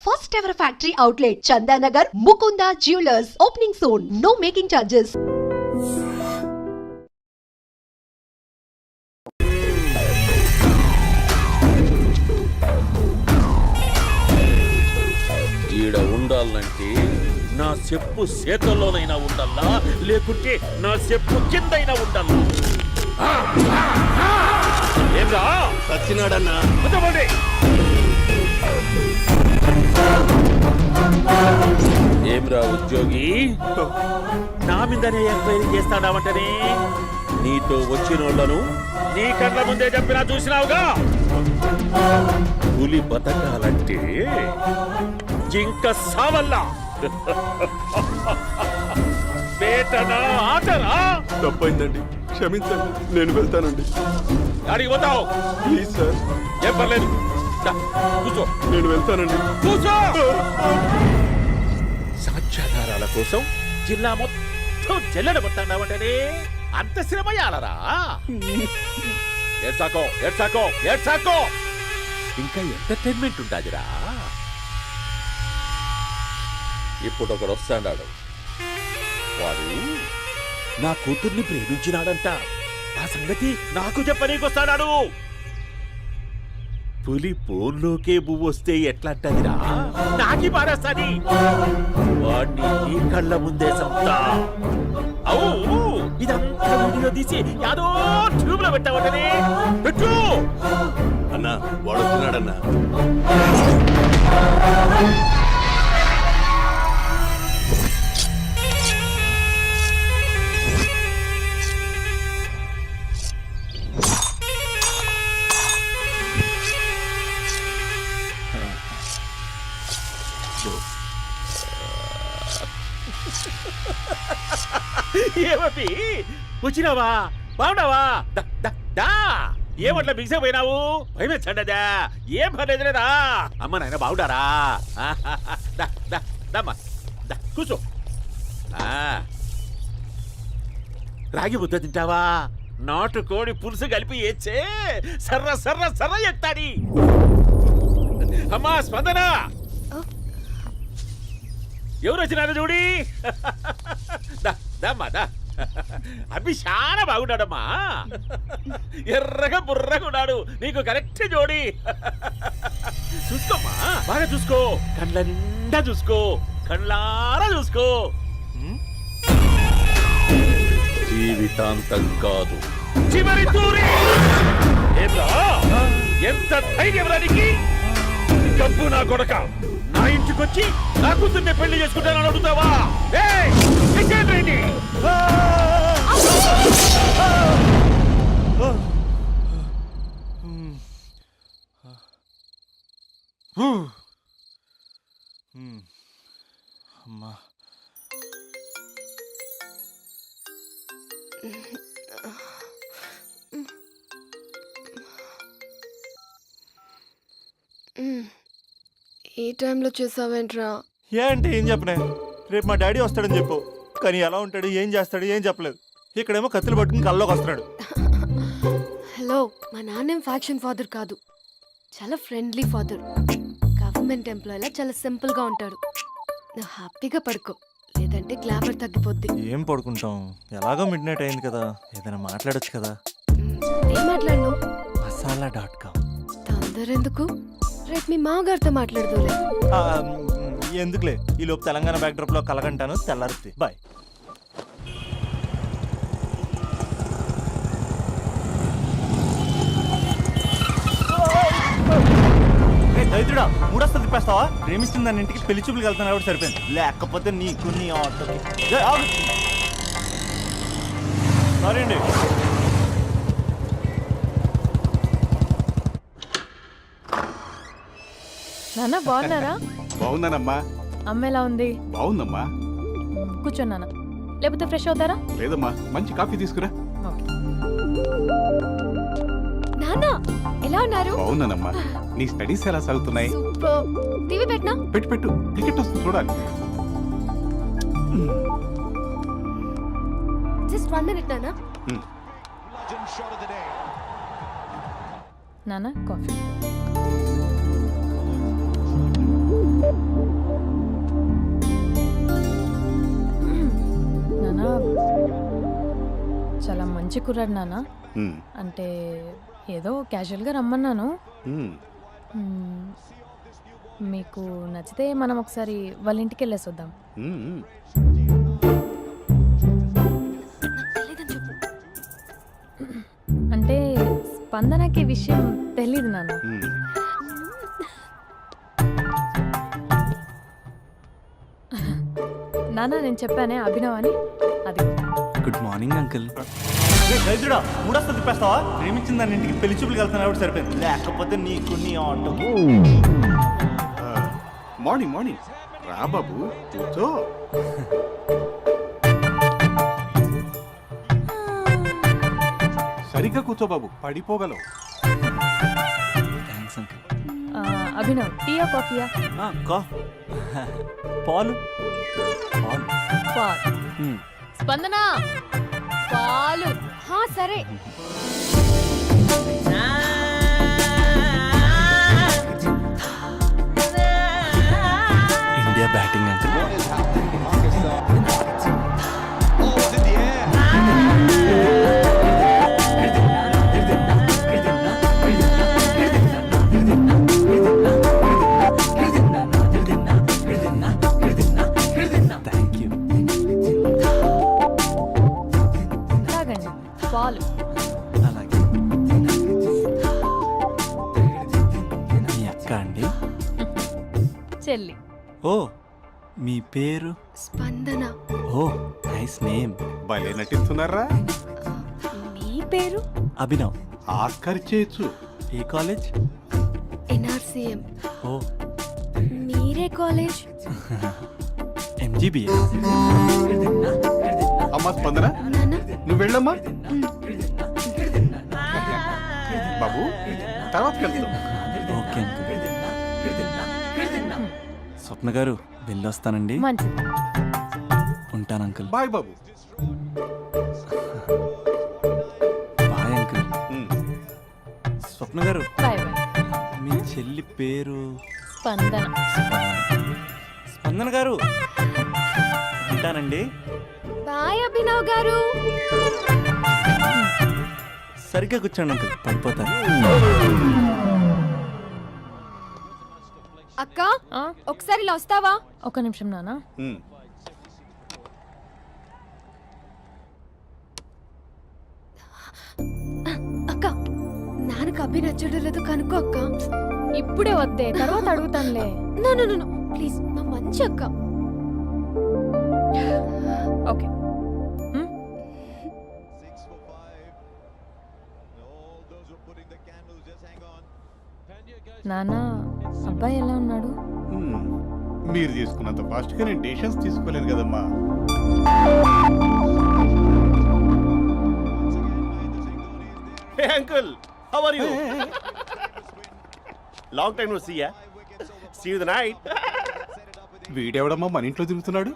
First ever factory outlet, Chandanagar, Mukunda Jewelers, opening soon. No making charges. ఈడ ఉండాలంటే నా చెప్పు చేతల్లోనైనా ఉండాలా, లేకుంటే నా చెప్పు కిందైనా ఉండాలా. ఏంరా సచ్చినాడన్నా? ఏమ్రా ఉద్యోగి, నా మీదనే ఎంక్వైరీ చేస్తాడావంటనే? నీతో వచ్చినోళ్లను నీ కళ్ళ ముందే చెప్పినా చూసినావుగా. పులి బతకాలంటే జింక సావల్లా. వేటనా ఆటనా? తప్పైందండి, క్షమించండి, నేను వెళ్తానండి. అడిగి పోతావు? Please sir. ఏం పర్లేదు, కూర్చో. నేను వెళ్తానండి. కూర్చో. సాక్ష్యాధారాల కోసం జిల్లా మొత్తం చెల్లెడబట్టావంటనే అంత శ్రమయాలరా? ఏడ్సాకో ఏడ్సాకో ఏడ్సాకో, ఇంకా ఎంటర్టైన్మెంట్ ఉంటాదిరా. ఇప్పుడు ఒకడు వస్తాడాడు, వాడు నా కూతుర్ని ప్రేమించినాడంట. ఆ సంగతి నాకు చెప్పనీకొస్తాడాడు. పులి పోన్లోకే పువ్వు వస్తే ఎట్లంటదిరా? నాకి పారేస్తాది. వాడిని నీ కళ్ళ ముందే సంతా. అవు ఇదంతా వీడియో తీసి యాదో ట్యూబ్ లో పెట్టావటనే. పెట్టు అన్నా, వాడు వచ్చినాడన్నా. ఏమీ వచ్చినావా? బాగున్నావా? ఏమట్లా బిగిసిపోయినావు? భయమేచ్చండదా? ఏం పర్లేదులేదా? అమ్మ నాయన బాగుండారా? కూర్చో. రాగి ముద్ద తింటావా? నాటు కోడి పులుసు కలిపి ఏచ్చే సర్ర సర్ర సర్ర ఎత్తాడి. అమ్మా స్పందన, ఎవరు వచ్చినారు చూడి. దమ్మా అభి చాలా బాగున్నాడమ్మా. ఎర్రగా బుర్రగా ఉన్నాడు, నీకు కరెక్ట్ జోడి. చూసుకోమ్మా, బాగా చూసుకో, కళ్ళ నిండా చూసుకో, కళ్ళారా చూసుకో. జీవితాంతం కాదు, చివరి తూరి. ఎంత ధైర్యం రానికి? గబ్బు నా కొడక, నా ఇంటికొచ్చి నా కూతుర్ని పెళ్లి చేసుకుంటానని అడుగుతావా? అమ్మా, ఈ టైంలో చేసావేంట్రా? ఏ అంటే ఏం చెప్పనే? రేపు మా డాడీ వస్తాడని చెప్పు, కానీ ఎలా ఉంటాడు, ఏం చేస్తాడు, ఏం చెప్పలేదు. ఇక్కడేమో కత్తులు పట్టుకుని కల్లోకి వస్తున్నాడు. హలో, మా నాన్నేం ఫ్యాక్షన్ ఫాదర్ కాదు, చాలా ఫ్రెండ్లీ ఫాదర్. గవర్నమెంట్ ఎంప్లాయీలా చాలా సింపుల్ గా ఉంటాడు. నువ్వు హ్యాపీగా పడుకో, లేదంటే గ్లామర్ తగ్గిపోద్ది. ఏం పడుకుంటాం, ఎలాగో మిడ్ నైట్ అయింది కదా, ఏదైనా మాట్లాడొచ్చు కదా. ఏం మాట్లాడను? masala.com. తొందర ఎందుకు? రేపు మీ మామగారితో మాట్లాడదులే. ఎందుకులే, ఈ లోపు తెలంగాణ బ్యాక్డ్రాప్ లో కలగంటాను, తెల్లారుద్ది. బాయ్. దైత్రుడా, మూడొస్తా తిప్పేస్తావా? ప్రేమిస్తుంది దాని ఇంటికి పెళ్లి చూపులు వెళ్తాను కాబట్టి సరిపోయింది, లేకపోతే నీకు నీ ఆటోకి. సారీ అండి. నాన్న బాగున్నారా? బాగున్నానమ్మా. అమ్మ ఎలా ఉంది? బాగుందమ్మా. కూర్చోండి నాన్న, లేకపోతే ఫ్రెష్ అవుతారా? లేదమ్మా, మంచి కాఫీ తీసుకురా. నాన్న ఎలా ఉన్నారు? బాగున్నానమ్మా. నీ స్టడీస్ ఎలా సాగుతున్నాయి? సూపర్. టీవీ పెట్టనా? పెట్టు, క్రికెట్ వస్తుంది చూడాలి. జస్ట్ 1 minute నాన్న. నాన్న కాఫీ. కుర్రాడు నాన్న. మ్మ్. అంటే ఏదో క్యాజువల్గా రమ్మన్నాను. మ్మ్. మ్మ్. మీకు నచ్చితే మనం ఒకసారి వాళ్ళ ఇంటికి వెళ్ళేసి వద్దాం. మ్మ్. నాకు తెలీదని చెప్పు. అంటే స్పందనకి విషయం తెలీదు నాన్న. మ్మ్. నాన్న నేను చెప్పానే అభినవ్ అని, అది. Good morning uncle. దరిద్రుడా మూడొస్తా తిప్పేస్తావా? ప్రేమించిన దాని ఇంటికి పెళ్లి చూపులు వెళ్తాను కాబట్టి సరిపోయింది, లేకపోతే నీకు నీ ఆటో. మార్నింగ్ మార్నింగ్ రా బాబు కూర్చో. సరిగ్గా కూర్చో బాబు, పడిపోగలవు. Thanks uncle. అభినవ్ టీయా కాఫీయా? పాలు పాలు. పాలు. స్పందన పాలు. హా సరే. India batting uncle. Thank you. తాగండి పాలు. అలాగే. మీ అక్క అండి? చెల్లి. ఓ మీ పేరు? స్పందన. ఓ నైస్ నేమ్. భలే నటిస్తున్నారా? మీ పేరు? అభినవ్. ఆస్కార్ చేయొచ్చు. ఏ కాలేజ్? ఎన్ఆర్సీఎం. ఓ మీరే కాలేజ్? ఎంజీబీఏ. అమ్మా స్పందన, నాన్న. నువ్వు వెళ్ళమ్మా. బాబు తర్వాత వెళ్తాం. Okay uncle. స్వప్న గారు వెళ్ళొస్తానండి. మంచిది. ఉంటాను అంకుల్. బాయ్ బాబు. Bye uncle. మ్మ్. స్వప్న గారు బాయ్ బాయ్. మీ చెల్లి పేరు? స్పందన. స్పందన గారు ఉంటానండి. బాయ్ అభినవ్ గారు. సరిగ్గా కూర్చోండి అంకుల్, పడిపోతారు. అక్క ఆ, ఒకసారి ఇలా వస్తావా? ఒక్క నిమిషం నాన్న. మ్మ్. అక్క నాన్నకు అభి నచ్చడం లేదో కనుక్కో అక్క. ఇప్పుడే వద్దే, తర్వాత అడుగుతానులే. నో నో నో ప్లీజ్, నా మంచి అక్క. ఓకే. నాన్న అబ్బాయి ఎలా ఉన్నాడు? మ్మ్. మీరు తీసుకున్నంత ఫాస్ట్గా నేను డెసిషన్స్ తీసుకోలేదు కదమ్మా. Hey uncle, how are you? Long time no see ya. See you the night. వీడెవడమ్మా మన ఇంట్లో తిరుగుతున్నాడు?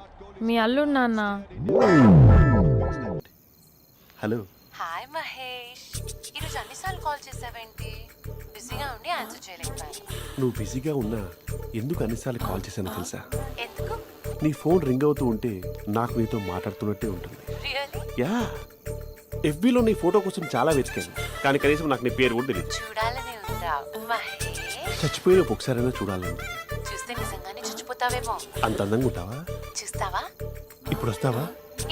మీ అల్లుడు నాన్న. హలో. హాయ్ మహేష్, ఈరోజు అన్నిసార్లు కాల్ చేసావేంటి? బిజీగా ఉండి ఆన్సర్ చేయలేకపోయాను. నువ్వు బిజీగా ఉన్నా ఎందుకు అన్నిసార్లు కాల్ చేశానో తెలుసా? ఎందుకు? నీ ఫోన్ రింగ్ అవుతూ ఉంటే నాకు నీతో మాట్లాడుతున్నట్టే ఉంటుంది. రియల్లీ? యా, ఎఫ్బీలో నీ ఫోటో కోసం చాలా వెతికాను, కానీ కనీసం నాకు నీ పేరు కూడా తెలియదు. చూడాలని ఉందా మహేష్? చచ్చిపోయిన ఒకసారైనా చూడాలండి. చూస్తే నిజంగానే చచ్చిపోతావేమో. అంత అందంగా ఉంటావా? చూస్తావా? ఇప్పుడు వస్తావా?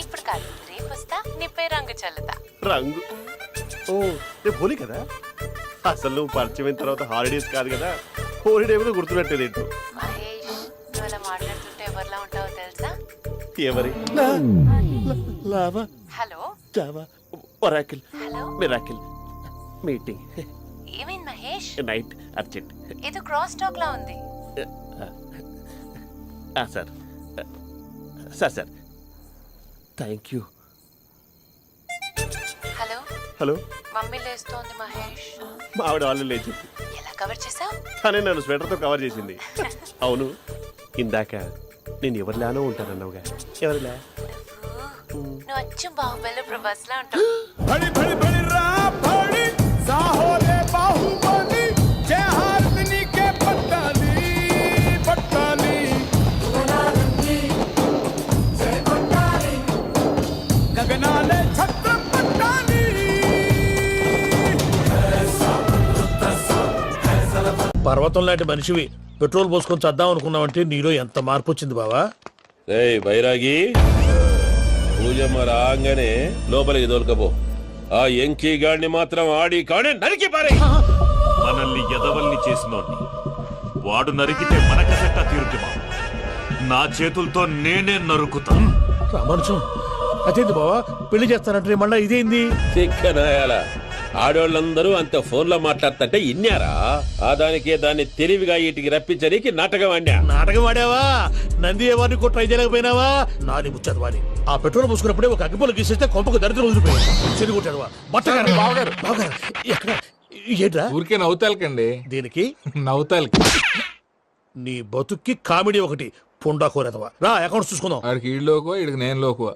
ఇప్పుడు కాదు, రేపు వస్తా, నీపై రంగు చల్లుతా. రంగు? ఓ రేపు హోలీ కదా. అసలు నువ్వు పరిచయం తర్వాత హాలిడేస్ కాదు కదా, హోలిడే కూడా గుర్తున్నట్టేదేంటో. మహేష్, నువ్వు అలా మాట్లాడుతుంటే ఎవరిలా ఉంటావో తెలుసా? ఎవరి? Lava, hello Java, Oracle, hello, miracle, meeting, ఏమైంది మహేష్? Night, urgent. ఏదో క్రాస్ టాక్ లా ఉంది. Sir sir sir thank you. Hello, hello, mummy లేస్తోంది మహేష్. మా ఆవిడ వాళ్ళు లేచింది. ఎలా కవర్ చేసావు? తనే నన్ను స్వెటర్తో కవర్ చేసింది. అవును, ఇందాక నేను ఎవరిలానో ఉంటానన్నావుగా, ఎవరిలా? నువ్వు అచ్చం బాహుబలి ప్రభాస్ లా ఉంటావు. పర్వతం లాంటి మనిషివి పెట్రోల్ పోసుకొని చద్దాం అనుకున్నావంటే నీలో ఎంత మార్పు వచ్చింది బావా. ఏయ్ బైరాగి, పూజమ్మ రాగానే లోపలికి దొరకపో. ఆ ఎంకీ గాడిని మాత్రం ఆడి కాడే నరికి పారే. మనల్ని ఎదవల్ని చేసినోడ్ని వాడు నరికితే మనకసెట్టా తీరుతుమా? నా చేతులతో నేనే నరుకుతాను. రామానుజం అదేంది బావా, పెళ్లి చేస్తానంటే మళ్ళా ఇదేంది? చిక్కనాయాల ఆడోళ్ళందరూ అంత ఫోన్లో మాట్లాడుతుంటే ఇన్నారా? ఆ దానికే దాన్ని తెలివిగా వీటికి రప్పించడానికి నాటకం ఆడా. నాటకం ఆడావా? నంది ఎవరిని కూడా ట్రై చేయలేకపోయినావా? నాది ముచ్చదు వాని. ఆ పెట్రోల్ పోసుకున్నప్పుడే ఒక అగ్గిపోలు గీసేస్తే కొంపకు దరిద్రం వదిలిపోయాడు. చెరుగుంటాడు బావగారు. ఎక్కడ ఏంట్రా? ఊరికే నవ్వుతాలకండి. దీనికి నవ్వుతాలకి నీ బతుక్కి కామెడీ ఒకటి పుండా కోరేదవా. రా అకౌంట్స్ చూసుకుందాం. ఆడికి ఈడులోకో ఈడికి నేను లోకో.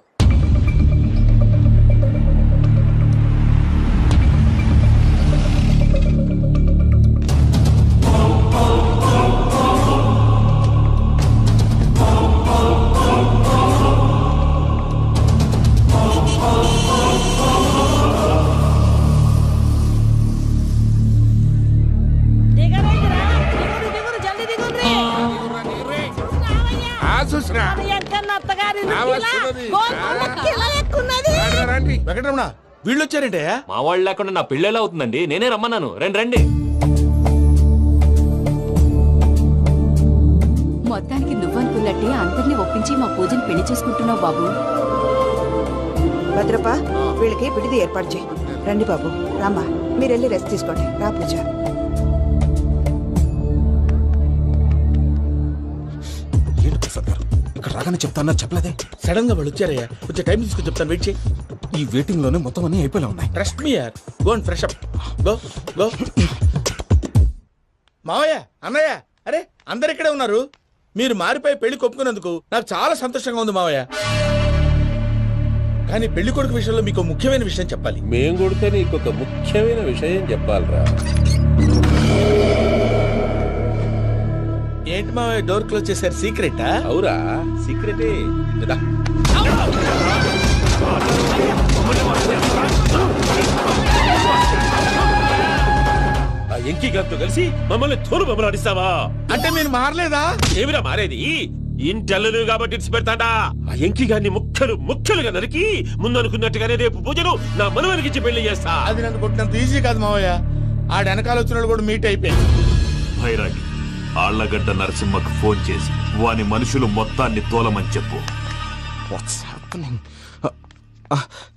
వెంకటరమణ వీళ్ళు వచ్చారంటే మా వాళ్ళు లేకుండా నా పెళ్ళేలా అవుతుందండి? నేనే రమ్మన్నాను. రండి రండి. మొత్తానికి నువ్వనుకున్నట్టే అందరినీ ఒప్పించి మా పూజని పెళ్లి చేసుకుంటున్నావు బాబు. భద్రప్ప వీళ్ళకి విడిది ఏర్పాటు చేయి. రండి బాబు, రామ్మా మీరు వెళ్ళి రెస్ట్ తీసుకోండి. రా పూజ. ఏంటి ప్రసాద్ గారు ఇక్కడ రాగానే చెప్తాను చెప్పలేదే? సడన్ గా వాళ్ళు వచ్చారయ్యా, కొంచెం టైం తీసుకుని చెప్తాను, వెయిట్ చేయి. ఈ వెయిటింగ్ లోనే మొత్తం అన్ని అయిపోయి ఉన్నాయి. ట్రస్ట్ మీ యార్, go and fresh up. Go go. మావయ్య, అన్నయ్య, అరే అందరు ఇక్కడే ఉన్నారు. మీరు మారిపోయి పెళ్లి కొప్పుకున్నందుకు నాకు చాలా సంతోషంగా ఉంది మావయ్య. కానీ పెళ్లి కొడుకు విషయంలో మీకు ముఖ్యమైన విషయం చెప్పాలి. మేం కొడితే నీకు ఒక ముఖ్యమైన విషయం చెప్పాలరా. ఏంటి మావయ్య డోర్ క్లోజ్ చేశారు? సీక్రెటా? అవురా, సీక్రెటే. ఆ ఎంకీ గారితో కలిసి మమ్మల్ని తోలు బొమ్మలాడిస్తావా? అంటే మీరు మారలేదా? ఏమిరా మారేది? ఇంటల్లు కాబట్టి ఇడిచి పెడతాడా? ఆ ఎంకీ గారిని ముక్కలుగా నరికి ముందు అనుకున్నట్టుగానే రేపు పూజను నా మనవరికిచ్చి పెళ్లి చేస్తా. అది నన్ను కొట్టినంత ఈజీ కాదు మావయ్య. ఆ వెనకాల వచ్చిన కూడా మీట్ అయిపోయింది. భైరాగి, ఆళ్లగడ్డ నరసింహకు ఫోన్ చేసి వాని మనుషులు మొత్తాన్ని తోలమని చెప్పు. What's happening?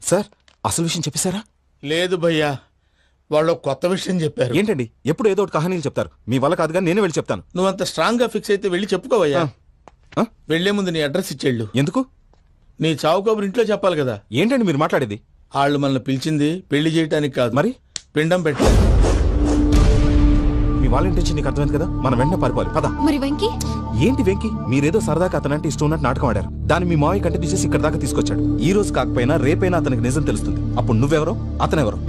సార్ అసలు విషయం చెప్పేశారా? లేదు భయ్యా, వాళ్ళు కొత్త విషయం చెప్పారు. ఏంటండి ఎప్పుడు ఏదో ఒకటి కహానీలు చెప్తారు? మీ వల్ల కాదు కానీ నేనే వెళ్ళి చెప్తాను. నువ్వంత స్ట్రాంగ్ గా ఫిక్స్ అయితే వెళ్ళి చెప్పుకోవయ్యా. వెళ్లే ముందు నీ అడ్రస్ ఇచ్చేళ్ళు. ఎందుకు? నీ చావు కబురు ఇంట్లో చెప్పాలి కదా. ఏంటండి మీరు మాట్లాడేది? వాళ్ళు మనల్ని పిలిచింది పెళ్లి చేయటానికి కాదు, మరి పిండం పెట్టాలి. మీ వాళ్ళ ఇంటి నీకు అర్థమైంది కదా, మనం వెంటనే పారిపోవాలి. పద. మరి వెంకీ? ఏంటి వెంకీ? మీరేదో సరదాగా అతనంటే ఇష్టం ఉన్నట్టు నాటకం ఆడారు. దాన్ని మీ మావయ్య కంటే తీసేసి ఇక్కడ దాకా తీసుకొచ్చాడు. ఈ రోజు కాకపోయినా రేపైనా అతనికి నిజం తెలుస్తుంది. అప్పుడు నువ్వెవరో అతనెవరో.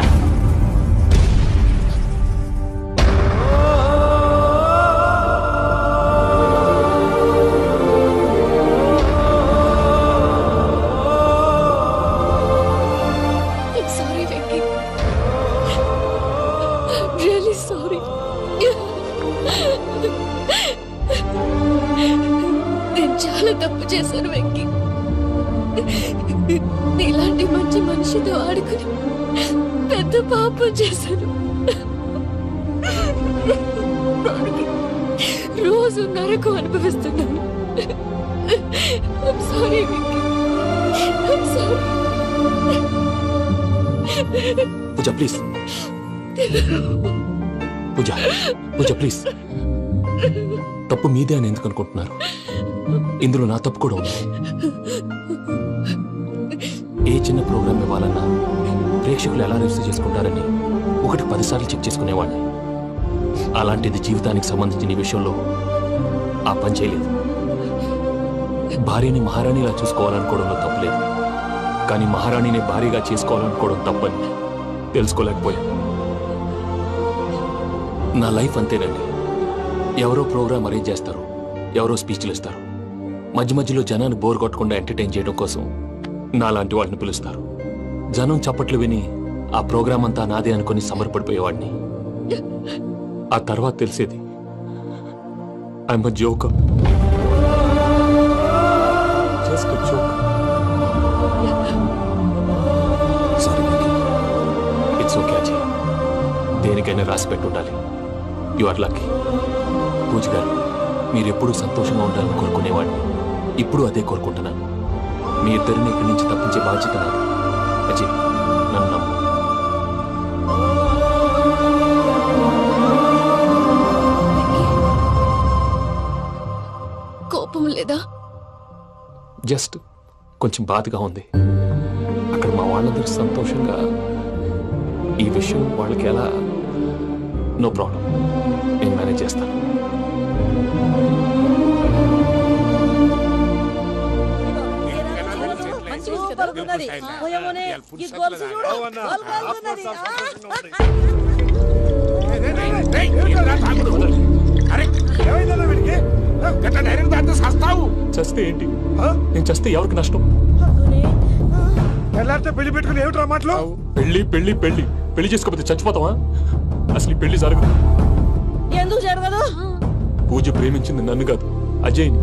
Sorry Venky, really sorry. నేను చాలా తప్పు చేశాను వెంకీ. నీలాంటి మంచి మనిషితో ఆడుకుని పెద్ద పాపం చేశాను. రోజు నరకం అనుభవిస్తున్నాను. I'm sorry, Venky. I'm sorry. Pooja please. Pooja please. తప్పు మీదే అని ఎందుకు అనుకుంటున్నారు? ఇందులో నా తప్పు కూడా ఉంది. ఏ చిన్న ప్రోగ్రామ్ ఇవ్వాలన్నా ప్రేక్షకులు ఎలా రిసీవ్ చేసుకుంటారని 1-10 సార్లు చెక్ చేసుకునేవాడిని. అలాంటిది జీవితానికి సంబంధించిన ఈ విషయంలో ఆ పని చేయలేదు. భార్యని మహారాణిలా చూసుకోవాలనుకోవడంలో తప్పులేదు, కానీ మహారాణిని భార్యగా చేసుకోవాలనుకోవడం తప్పని తెలుసుకోలేకపోయాను. నా లైఫ్ అంతేనండి. ఎవరో ప్రోగ్రామ్ అరేంజ్ చేస్తారు, ఎవరో స్పీచ్లు ఇస్తారు, మధ్య మధ్యలో జనాన్ని బోర్ కొట్టకుండా ఎంటర్టైన్ చేయడం కోసం నాలాంటి వాడిని పిలుస్తారు. జనం చప్పట్లు విని ఆ ప్రోగ్రామ్ అంతా నాదే అనుకుని సమర్పడిపోయేవాడిని. ఆ తర్వాత తెలిసేది I'm a joker. Just a joker. Sorry Venky. It's okay Ajay. దేనికైనా రాసి పెట్టి ఉండాలి. You are lucky. పూజ గారు, మీరు ఎప్పుడూ సంతోషంగా ఉండాలని కోరుకునేవాడిని. ఇప్పుడు అదే కోరుకుంటున్నాను. మీ ఇద్దరిని ఇక్కడి నుంచి తప్పించే బాధ్యత నాది. అజయ్, నన్ను నమ్ము. కోపం లేదా? జస్ట్ కొంచెం బాధగా ఉంది. అక్కడ మా వాళ్ళందరూ సంతోషంగా ఈ విషయం వాళ్ళకి ఎలా. నో ప్రాబ్లం, నేను మేనేజ్ చేస్తాను. చస్తే ఏంటి? నేను చస్తే ఎవరికి నష్టం? పెళ్లి పెట్టుకుని ఏమిట్రా మాటలు? పెళ్లి పెళ్లి పెళ్లి పెళ్లి చేసుకోకపోతే చచ్చిపోతావా? అసలు ఈ పెళ్లి జరగదు. ఎందుకు జరగదు? పూజ ప్రేమించింది నన్ను కాదు, అజయ్ని.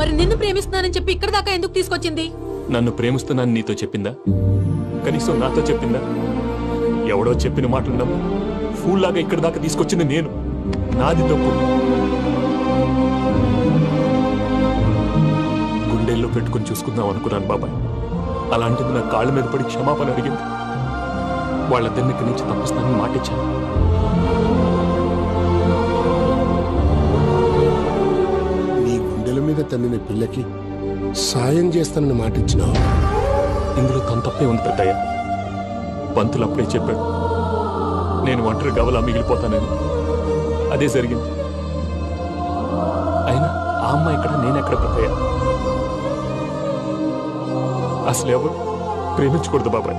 మరి నిన్ను ప్రేమిస్తున్నానని చెప్పి ఇక్కడ దాకా ఎందుకు తీసుకొచ్చింది? నన్ను ప్రేమిస్తున్నాను నీతో చెప్పిందా? కనీసం నాతో చెప్పిందా? ఎవడో చెప్పిన మాటలు నమ్ము ఫూల్ లాగా ఇక్కడ దాకా తీసుకొచ్చింది నేను. నాది తప్పు. గుండెల్లో పెట్టుకుని చూసుకుందాం అనుకున్నాను బాబాయ్. అలాంటిది నా కాళ్ళ మీద పడి క్షమాపణ అడిగింది. వాళ్ళిద్దరిని ఇక్కడి నుంచి తప్పిస్తానని మాటిచ్చాను. నీ గుండెల మీద తన్నిన పిల్లకి సాయం చేస్తానని మాటిచ్చినావు. ఇందులో తన తప్పే ఉంది పెద్దయ్య. పంతులు అప్పుడే చెప్పాడు నేను ఒంటరి గవలా మిగిలిపోతానని. అదే జరిగింది. అయినా ఆ అమ్మాయి ఎక్కడ, నేనెక్కడ పెద్దయ్య? అసలు ఎవరు ప్రేమించకూడదు బాబాయ్.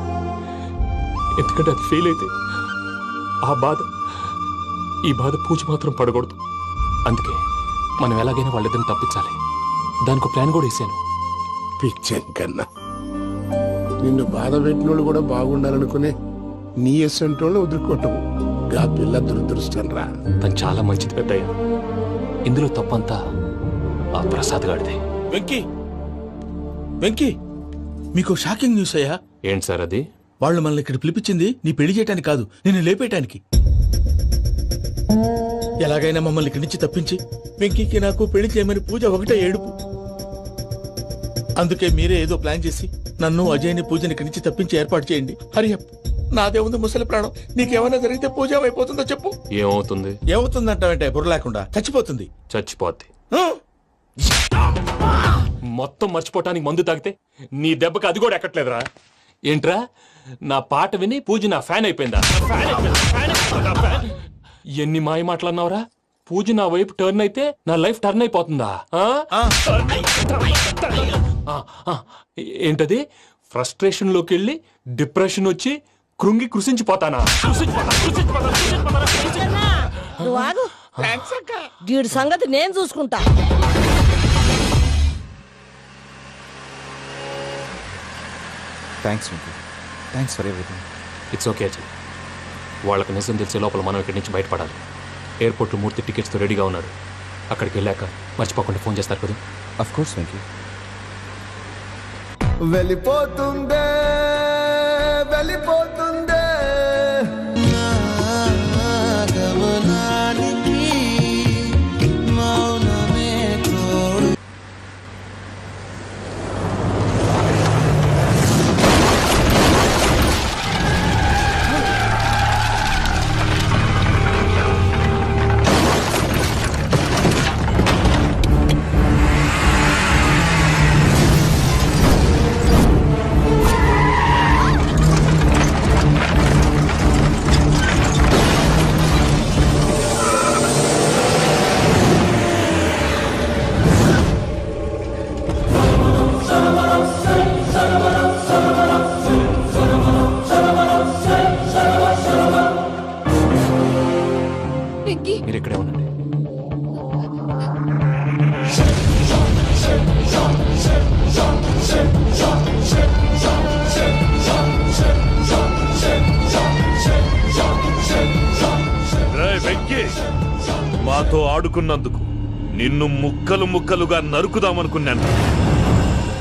ఎందుకంటే అది ఫెయిల్ అయితే ఈ బాధ పూజ మాత్రం పడకూడదు. అందుకే మనం ఎలాగైనా వాళ్ళిద్దరిని తప్పించాలి. దానికి ప్లాన్ కూడా వేసాను. పిచ్చం కన్నా నిన్ను బాధ పెట్టినోళ్ళు కూడా బాగుండాలనుకునే నీ ఎస్సంటోళ్ళు వదులుకోవటం ఆ పిల్ల దురదృష్టం రా. తను చాలా మంచిది పెద్దయ్య. ఇందులో తప్పంతా ఆ ప్రసాద్ గాడిదే. వెంకీ, వెంకీ, మీకు షాకింగ్ న్యూస్ అయ్యా. ఏంటి సార్ అది? వాళ్ళు మనల్ని ఇక్కడ పిలిపించింది నీ పెళ్లి చేయటానికి కాదు, నిన్ను లేపేయటానికి. ఎలాగైనా మమ్మల్ని ఇక్కడి నుంచి తప్పించి వెంకీకి నాకు పెళ్లి చేయమని పూజ ఒకటే ఏడుపు. అందుకే మీరే ఏదో ప్లాన్ చేసి నన్ను అజయ్ని పూజని ఇక్కడి నుంచి తప్పించి ఏర్పాటు చేయండి. హరియప్, నాదే ఉంది ముసలి ప్రాణం. నీకేమైనా జరిగితే పూజ అయిపోతుందో చెప్పు. ఏమవుతుంది? ఏమవుతుందంటావంటే బుర్ర లేకుండా చచ్చిపోతుంది. చచ్చిపోద్ది. మొత్తం మర్చిపోవటానికి మందు తాగితే నీ దెబ్బకి అది కూడా ఎక్కట్లేదురా. ఏంట్రా, నా పాట విని పూజ నా ఫ్యాన్ అయిపోయిందా? ఎన్ని మాయ మాటలన్నావురా? పూజ నా వైపు టర్న్ అయితే నా లైఫ్ టర్న్ అయిపోతుందా? ఏంటది? ఫ్రస్ట్రేషన్ లోకి వెళ్ళి డిప్రెషన్ వచ్చి కృంగి కృషించిపోతానా? వీడి సంగతి నేను చూసుకుంటా. Thanks Venky. Thanks for everything. It's okay Ajay. వాళ్ళకి నిజం తెలిసే లోపల మనం ఇక్కడి నుంచి బయటపడాలి. ఎయిర్పోర్ట్లో మూర్తి టికెట్స్తో రెడీగా ఉన్నాడు. అక్కడికి వెళ్ళాక మర్చిపోకుండా ఫోన్ చేస్తారు కదా. Of course Venky. వెళ్ళిపోతుందే వెళ్ళిపోతుందే గమనానికి మౌనమే తోడు. నాతో ఆడుకున్నందుకు నిన్ను ముక్కలు ముక్కలుగా నరుకుదామనుకున్నాను.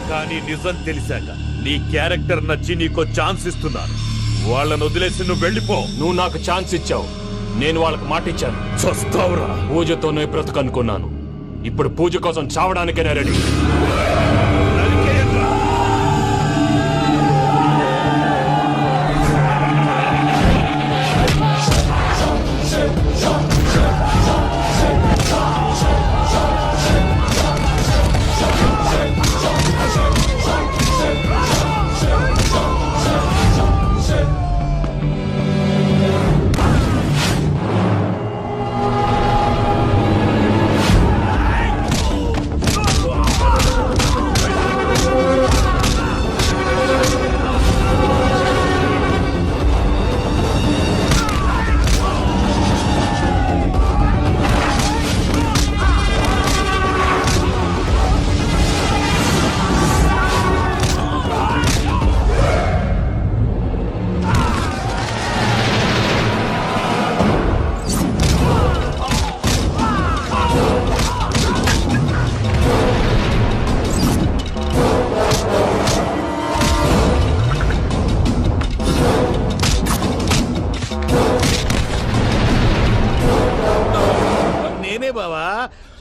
కానీ నిజం తెలిసాక నీ క్యారెక్టర్ నచ్చి నీకో ఛాన్స్ ఇస్తున్నాను. వాళ్ళను వదిలేసి నువ్వు వెళ్ళిపో. నువ్వు నాకు ఛాన్స్ ఇచ్చావు, నేను వాళ్ళకి మాట ఇచ్చాను. చస్తావురా. పూజతోనే బ్రతుకనుకున్నాను, ఇప్పుడు పూజ కోసం చావడానికైనా రెడీ.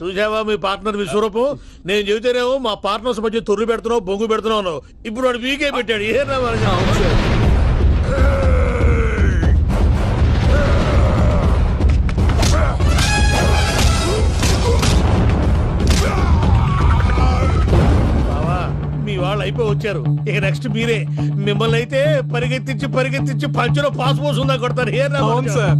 చూసావా మీ పార్ట్నర్ విశ్వరూపం? నేను చెబితేనేమో మా పార్ట్నర్స్ మధ్య తొర్రు పెడుతున్నావు, బొంగు పెడుతున్నావు. ఇప్పుడు వాడు వీకే పెట్టాడు. ఏ మీ వాళ్ళు అయిపోయి వచ్చారు. ఇక నెక్స్ట్ మీరే. మిమ్మల్ని అయితే పరిగెత్తించి పరిగెత్తించి పంచలో పాస్ పోసుందా కొడతారు. ఏ సార్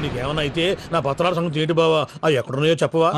నీకేమన్నా అయితే నా పత్రాల సంగతి ఏంటి బావా? అవి ఎక్కడున్నాయో చెప్పవా?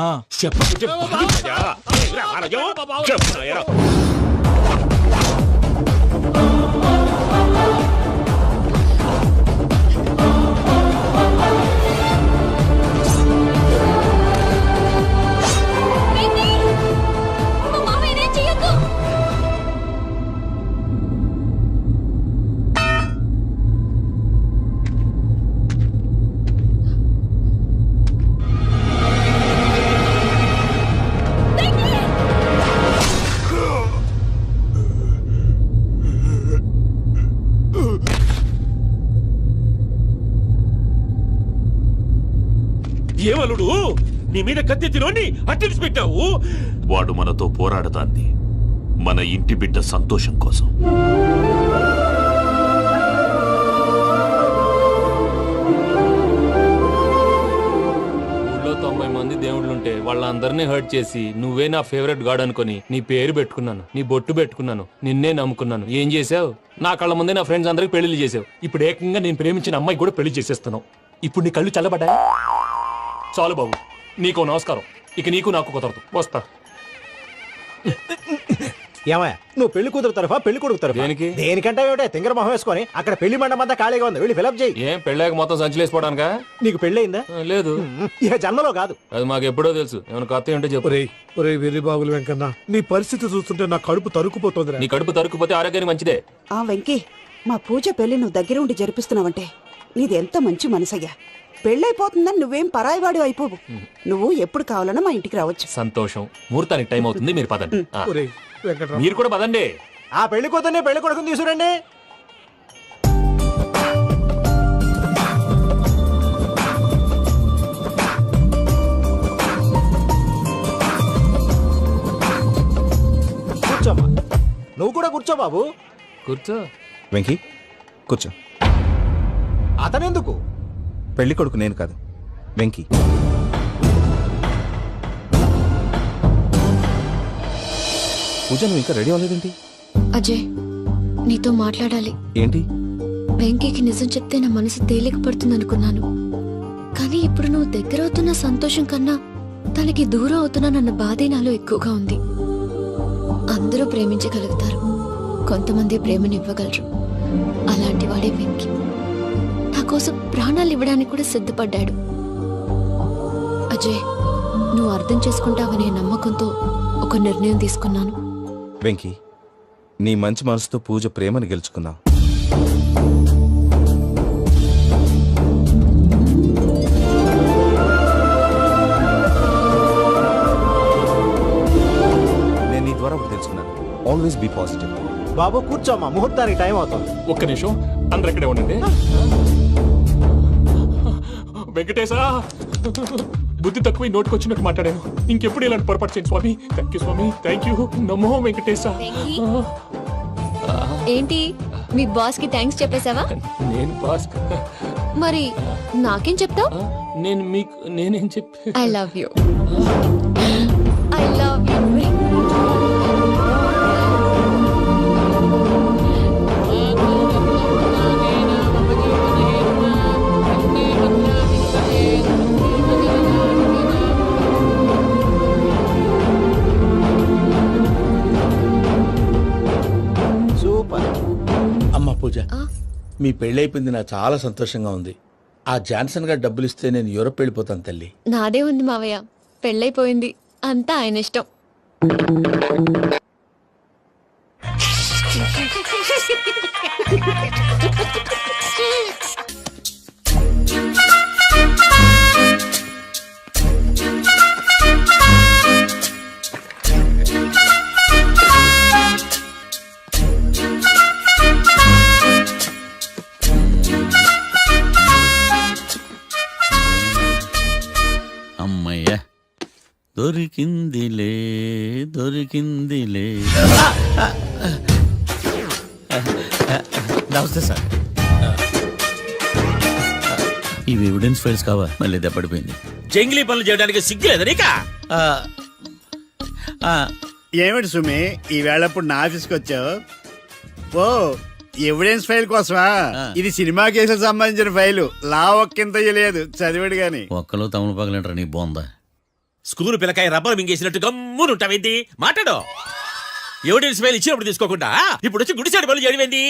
ఏమలుడు, నీ మీద కత్తెత్తినోని అట్టెలిసి పెట్టావు. వాడు మనతో పోరాడతాంది మన ఇంటి బిడ్డ సంతోషం కోసం. ఊళ్ళో 90 మంది దేవుళ్ళుంటే వాళ్ళందరినీ హర్ట్ చేసి నువ్వే నా ఫేవరెట్ గాడ్ అనుకుని నీ పేరు పెట్టుకున్నాను, నీ బొట్టు పెట్టుకున్నాను, నిన్నే నమ్ముకున్నాను. ఏం చేసావు? నా కళ్ళ ముందే నా ఫ్రెండ్స్ అందరికి పెళ్లి చేసావు. ఇప్పుడు ఏకంగా నేను ప్రేమించిన అమ్మాయి కూడా పెళ్లి చేసేస్తున్నావు. ఇప్పుడు నీ కళ్ళు చల్లబడ్డాయి. చాలు బాబు, నీకు నమస్కారం. ఇక నీకు నాకు కుదరదు. వస్తా. ఏమయ్యా, నువ్వు పెళ్లి కూతురు తరఫా పెళ్లి కొడుకు తరఫా? దేనికి? దేనికంటే ఏమిటే తింగర మొహం వేసుకొని అక్కడ పెళ్లి మండపం అంతా ఖాళీగా ఉంది, వెళ్ళి ఫిలప్ చేయి. ఏం పెళ్ళాక మొత్తం సంచలేసిపోవడానికా? నీకు పెళ్ళయిందా? లేదు. ఇక జన్మలో కాదు. అది మాకు ఎప్పుడో తెలుసు. ఏమైనా కొత్త ఉంటే చెప్పు. ఒరే వెర్రి బాబులు వెంకన్న, నీ పరిస్థితి చూస్తుంటే నా కడుపు తరుక్కుపోతుంది. నీ కడుపు తరుక్కుపోతే ఆరోగ్యానికి మంచిదే. ఆ వెంకీ, మా పూజ పెళ్లి నువ్వు దగ్గర ఉండి జరిపిస్తున్నావంటే నీది ఎంత మంచి మనసయ్యా. పెళ్ళైపోతుందని నువ్వేం పరాయివాడు అయిపోవు. నువ్వు ఎప్పుడు కావాలన్నా మా ఇంటికి రావచ్చు. సంతోషం. ముహూర్తానికి టైం అవుతుంది, మీరు పదండి. మీరు కూడా పదండి. ఆ పెళ్లి కూతుర్ని పెళ్లి కొడుకుని తీసుకురండి. కూర్చోమ్మా. నువ్వు కూడా కూర్చో బాబు. కూర్చో. వెంకీ కూర్చో. అతనెందుకు? పెళ్లి కొడుకు నేను కాదు, వెంకీ. పూజ, నువ్వు ఇంకా రెడీ అవ్వలేదేంటి? అజయ్, నీతో మాట్లాడాలి. ఏంటి? వెంకీకి నిజం చెప్తే నా మనసు తేలిక పడుతుంది అనుకున్నాను. కానీ ఇప్పుడు నువ్వు దగ్గర అవుతున్న సంతోషం కన్నా తనకి దూరం అవుతున్నానన్న బాధే నాలో ఎక్కువగా ఉంది. అందరూ ప్రేమించగలుగుతారు, కొంతమంది ప్రేమనివ్వగలరు. అలాంటి వాడే వెంకీ. నా కోసం ప్రాణాలు ఇవ్వడానికి కూడా సిద్ధపడ్డాడు. అజయ్, నువ్వు అర్థం చేసుకుంటావనే నమ్మకంతో ఒక నిర్ణయం తీసుకున్నాను. వెంకీ, నీ మంచి మనసుతో పూజ ప్రేమను గెలుచుకుందాం. నేను నీ ద్వారా ఒకటి తెలుసుకున్నాను. Always be positive. బాబు కూర్చోమ్మా, ముహూర్తానికి టైం అవుతుంది. ఒక్క నిమిషం, అందరు ఇక్కడే ఉండండి. వెంకటేశా, బుద్ధి తక్కువ నోటికొచ్చినట్టు మాట్లాడాను. ఇంకెప్పుడు ఇలాంటి పొరపాటు చేయండి స్వామి. థ్యాంక్ యూ స్వామి, థ్యాంక్ యూ. నమో వెంకటేశా. ఏంటి మీ బాస్ కి థ్యాంక్స్ చెప్పేశావా? నేను బాస్ మరి నాకేం చెప్తావు? నేను మీకు నేనేం చెప్పి I love you. I love you. Super. అమ్మ పూజ, మీ పెళ్ళైపోయింది నాకు చాలా సంతోషంగా ఉంది. ఆ జాన్సన్ గారు డబ్బులు ఇస్తే నేను యూరప్ వెళ్ళిపోతాను తల్లి. నాదే ఉంది మావయ్య, పెళ్ళైపోయింది, అంతా ఆయన ఇష్టం. అమ్మయ్య, దొరికిందిలే దొరికిందిలే. నమస్తే సార్. ఇవి ఎవిడెన్స్ ఫైల్స్ కావా? మళ్ళీ దెబ్బడిపోయింది. జంగిలీ పనులు చేయడానికి సిగ్గులేదు నీక? ఏమిటి సుమి, ఈ వేళప్పుడు నా ఆఫీస్కి వచ్చావు? ఓ, ఎవిడెన్స్ ఫైల్ కోసమా? ఇది సినిమా కేసులకు సంబంధించిన ఫైలు. లా ఒక్కింత లేదు, చదివాడు గాని. ఒక్కలో తమను పగలంటారు నీ బోందా. School పిల్లకాయ rubber మింగేసినట్టు గమ్మునుంటావేంది? మాట్లాడు. ఎవిడెన్స్ ఫైల్ ఇచ్చినప్పుడు తీసుకోకుండా ఇప్పుడు వచ్చి గుడిసాడు పనులు చేయడమేంది?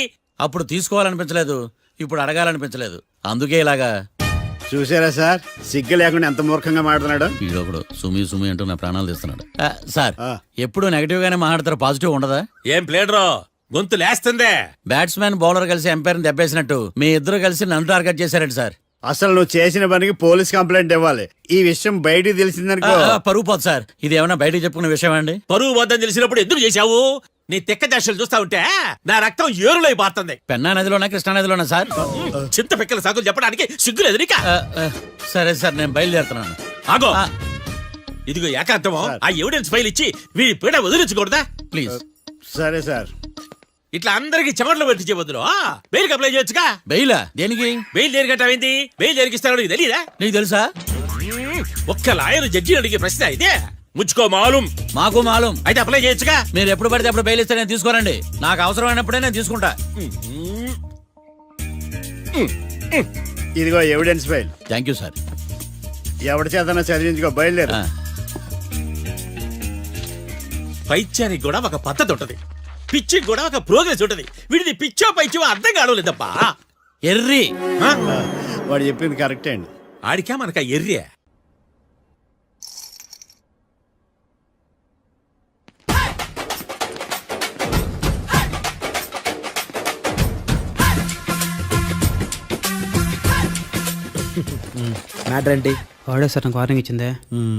అప్పుడు తీసుకోవాలనిపించలేదు, ఇప్పుడు అడగాలనిపించలేదు, అందుకే ఇలాగా. చూసారా సార్, సిగ్గు లేకుండా ఎంత మూర్ఖంగా మాట్లాడుతున్నాడు. ఈడొకడు సుమి సుమి అంటూ నా ప్రాణాలు తీస్తున్నాడు. సార్, ఎప్పుడు నెగటివ్ గానే మాట్లాడతారు, పాజిటివ్ ఉండదా? ఏం ప్లేడరో గొంతు లేస్తుందే. బ్యాట్స్మెన్ బౌలర్ కలిసి ఎంపైర్ దెబ్బేసినట్టు మీ ఇద్దరు కలిసి నన్ను టార్గెట్ చేశారండి సార్. అసలు నువ్వు చేసిన పనికి పోలీస్ కంప్లైంట్ ఇవ్వాలి. ఈ విషయం బయటికి తెలిసిందనుకో పరువు పోదు సార్. ఇది ఏమన్నా బయటకు చెప్పుకున్న విషయం అండి? పరువు పోద్దని తెలిసినప్పుడు ఎందుకు చేశావు? నీ తెక్క దశలు చూస్తా ఉంటే నా రక్తం ఏరులో పారుతుంది. పెన్నా నదిలోనా కృష్ణా నదిలోనా సార్? చింత పిక్కల సాకులు చెప్పడానికి సిగ్గులేదు నీక? సరే సార్, నేను బయలుదేరుతున్నాను. ఆగో, ఇదిగో ఏకాంతమో ఆ ఎవిడెన్స్ ఫైల్ ఇచ్చి వీడి పీడ వదిలించకూడదా ప్లీజ్? సరే సార్. ఇట్లా అందరికి చెమటలు పెట్టించే బదులు బెయిల్కి అప్లై చేయొచ్చుగా. బెయిలా? దేనికి? బెయిల్ దేనికంటావేంది? బెయిల్ దేనికిస్తాడో నీకు తెలియదా? నీకు తెలుసా? ఒక్క లాయర్ జడ్జి అడిగే ప్రశ్న అయితే ముచ్చుకో మాలూం. మాకు మాలూం అయితే అప్లై చేయొచ్చుగా. మీరు ఎప్పుడు పడితే అప్పుడు బెయిల్ ఇస్తే నేను తీసుకోరండి. నాకు అవసరమైనప్పుడే నేను తీసుకుంటా. ఇదిగో evidence file. Thank you sir. ఎవరి చేతనా చదివించుకో, బయలుదేరు. పైత్యానికి కూడా ఒక పద్ధతి ఉంటది, పిచ్చికి కూడా ఒక ప్రోగ్రెస్ ఉంటది. వీడిది పిచ్చో పైచో అర్థం కావలేదప్పా. ఎర్రి. వాడు చెప్పింది కరెక్టే అండి. ఆడికా మనక ఎర్రి. మ్యాటర్ ఏంటి? వాడే సార్ నాకు వార్నింగ్ ఇచ్చిందే.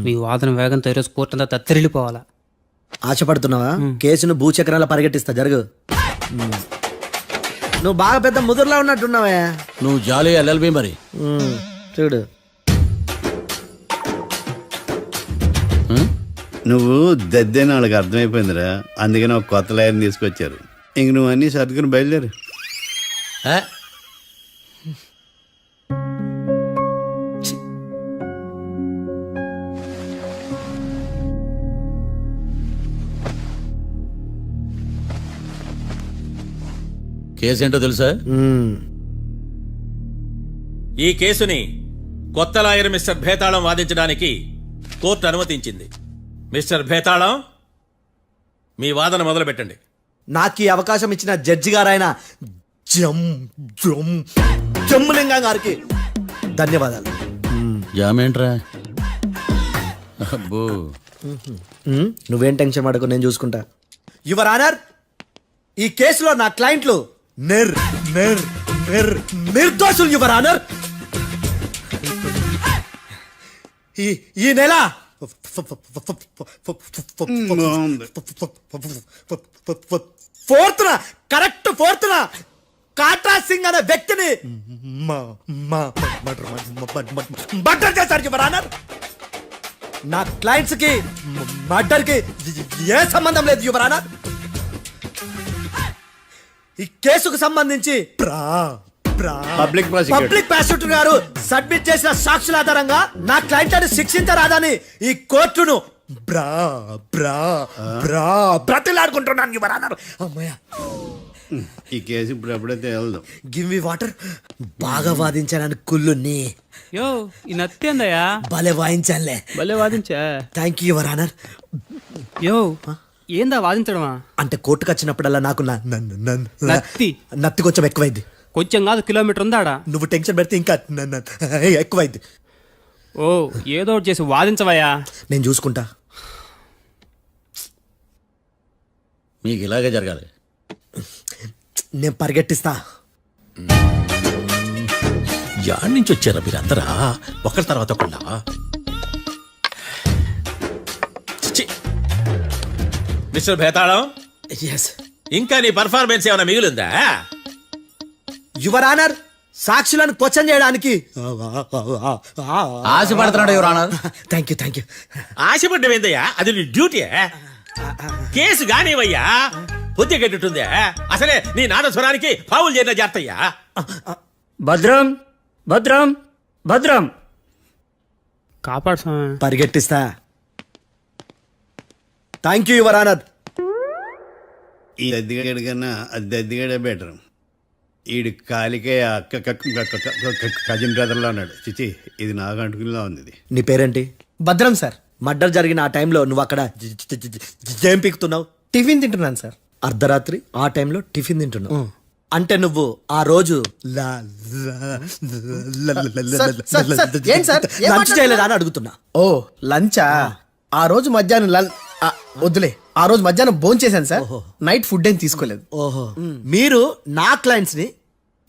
మీ వాదన వేగంతో ఈరోజు కోర్టు అంతా తత్తరిల్లిపోవాలా. ఆశపడుతున్నావా? కేసును భూచక్రాల పరిగెట్టిస్తా, జరుగు. నువ్వు బాగా పెద్ద ముదురులా ఉన్నట్టున్నావే. నువ్వు జాలి ఎల్ఎల్బి మరి. చూడు, నువ్వు దద్దేని వాళ్ళకి అర్థమైపోయిందిరా, అందుకని ఒక కొత్త లాయర్ని తీసుకొచ్చారు. ఇంక నువ్వు అన్ని సర్దుకుని బయలుదేరు. కేసేంటో తెలుసా? ఈ కేసుని కొత్త లాయర్ మిస్టర్ భేతాళం వాదించడానికి కోర్టు అనుమతించింది. మిస్టర్ భేతాళం, మీ వాదన మొదలు పెట్టండి. నాకు ఈ అవకాశం ఇచ్చిన జడ్జి గారైన జమ్ములింగం గారికి ధన్యవాదాలు. జామేంట్రా? అబ్బో నువ్వేం టెన్షన్ పడకు, నేను చూసుకుంటా. యువర్ ఆనర్, ఈ కేసులో నా క్లయింట్లు నిర్దోషులు యువర్ ఆనర్. ఈ నెల కరెక్ట్ ఫోర్త్న కాట్రా సింగ్ అనే వ్యక్తిని మర్డర్ చేశారు యువర్ ఆనర్. నా క్లయింట్స్ కి మర్డర్ కి ఏ సంబంధం లేదు యువర్ ఆనర్. ఈ కేసుకు సంబంధించి పబ్లిక్ ప్రాసిక్యూటర్ గారు సబ్మిట్ చేసిన సాక్షుల ఆధారంగా నా క్లయింట్ అని శిక్షించరాదని ఈ కోర్టును బ్రతిలాడుకుంటున్నాను యువర్ ఆనర్. అమ్మయ్య, ఈ కేసు ఇప్పుడు ఎప్పుడైతే వెళ్దాం. Give me water. బాగా వాదించానని కుళ్ళుని యో ఈ నత్తేందయ్యా భలే వాయించానులే. భలే వాదించా. Thank you your honour. యో ఏందా వాదించడమా? అంటే కోర్టుకు వచ్చినప్పుడల్లా నాకు నత్తి నత్తి కొంచెం ఎక్కువైంది. కొంచెం కాదు, కిలోమీటర్ ఉందాడా. నువ్వు టెన్షన్ పెడితే ఇంకా ఎక్కువైంది. ఓ ఏదో ఒకటి చేసి వాదించవయ్యా. నేను చూసుకుంటా. మీకు ఇలాగే జరగాలి. నేను పరిగెట్టిస్తా. యాడ్ నుంచి వచ్చారా మీరందరా ఒకరి తర్వాత ఒకళ్ళ? మిస్టర్ భేతాళం, ఎస్ ఇంకా నీ పర్ఫార్మెన్స్ ఏమైనా మిగిలిందా? యువర్ ఆనర్, సాక్షులను క్వశ్చన్ చేయడానికి ఆశపడుతున్నాడు యువర్ ఆనర్. Thank you. ఆశపడ్డం ఏందయ్యా, అది నీ డ్యూటీ. కేసు గానివయ్యా, బుద్ధి కట్టుందే. అసలే నీ నాదస్వరానికి పావులు చేరిన జాతయ్యా. భద్రం భద్రం భద్రం కాపాడు. పరిగెట్టిస్తా. Thank you your honour. ఈ దద్దిగాడి కన్నా అది దద్దిగాడే బెటర్. ఈడు కాలికే కజిన్ బ్రదర్లో అన్నాడు. చిచి, ఇది నాకు అంటుకునిలా ఉంది. ఇది నీ పేరేంటి? భద్రం సార్. మర్డర్ జరిగిన ఆ టైంలో నువ్వు అక్కడ ఏం పీకుతున్నావు? టిఫిన్ తింటున్నాను సార్. అర్ధరాత్రి ఆ టైంలో టిఫిన్ తింటున్నావు అంటే నువ్వు ఆ రోజు లంచ్ చేయలేదా అని అడుగుతున్నా. ఓ లంచా? ఆ రోజు మధ్యాహ్నం వద్దులే, ఆ రోజు మధ్యాహ్నం భోంచేశాను సార్. నైట్ ఫుడ్ ఏం తీసుకోలేదు. ఓహో, మీరు నా క్లయింట్స్ ని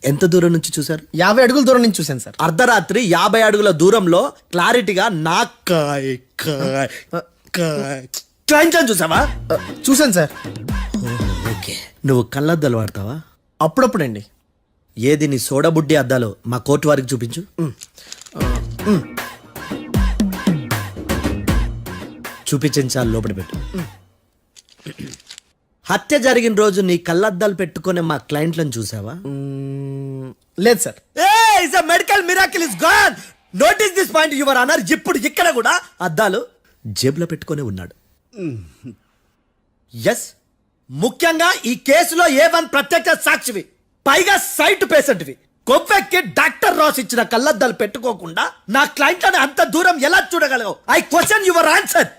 ఎంత దూరం నుంచి చూసారు? 50 అడుగుల దూరం నుంచి చూశాను సార్. అర్ధరాత్రి 50 అడుగుల దూరంలో క్లారిటీగా నా క్లయింట్ అని చూసావా? చూశాను సార్. ఓకే, నువ్వు కళ్ళద్దాలు వాడతావా? అప్పుడప్పుడండి. ఏది నీ సోడబుడ్డి అద్దాలు మా కోర్టు వారికి చూపించు. చూపించాలి, లోపల పెట్టు. హత్య జరిగిన రోజు నీ కళ్ళద్దాలు పెట్టుకునే మా క్లయింట్లను చూసావా? లేదు sir. Medical miracle is gone. Notice this point your honour. ఇప్పుడు ఇక్కడ కూడా అద్దాలు జేబులో పెట్టుకునే ఉన్నాడు. ఎస్, ముఖ్యంగా ఈ కేసులో A1 ప్రత్యక్ష సాక్షివి, పైగా సైట్ పేషెంట్వి. కొవ్వెక్కి డాక్టర్ రాస్ ఇచ్చిన కళ్ళద్దాలు పెట్టుకోకుండా నా క్లయింట్లను అంత దూరం ఎలా చూడగలవు? I question your answer.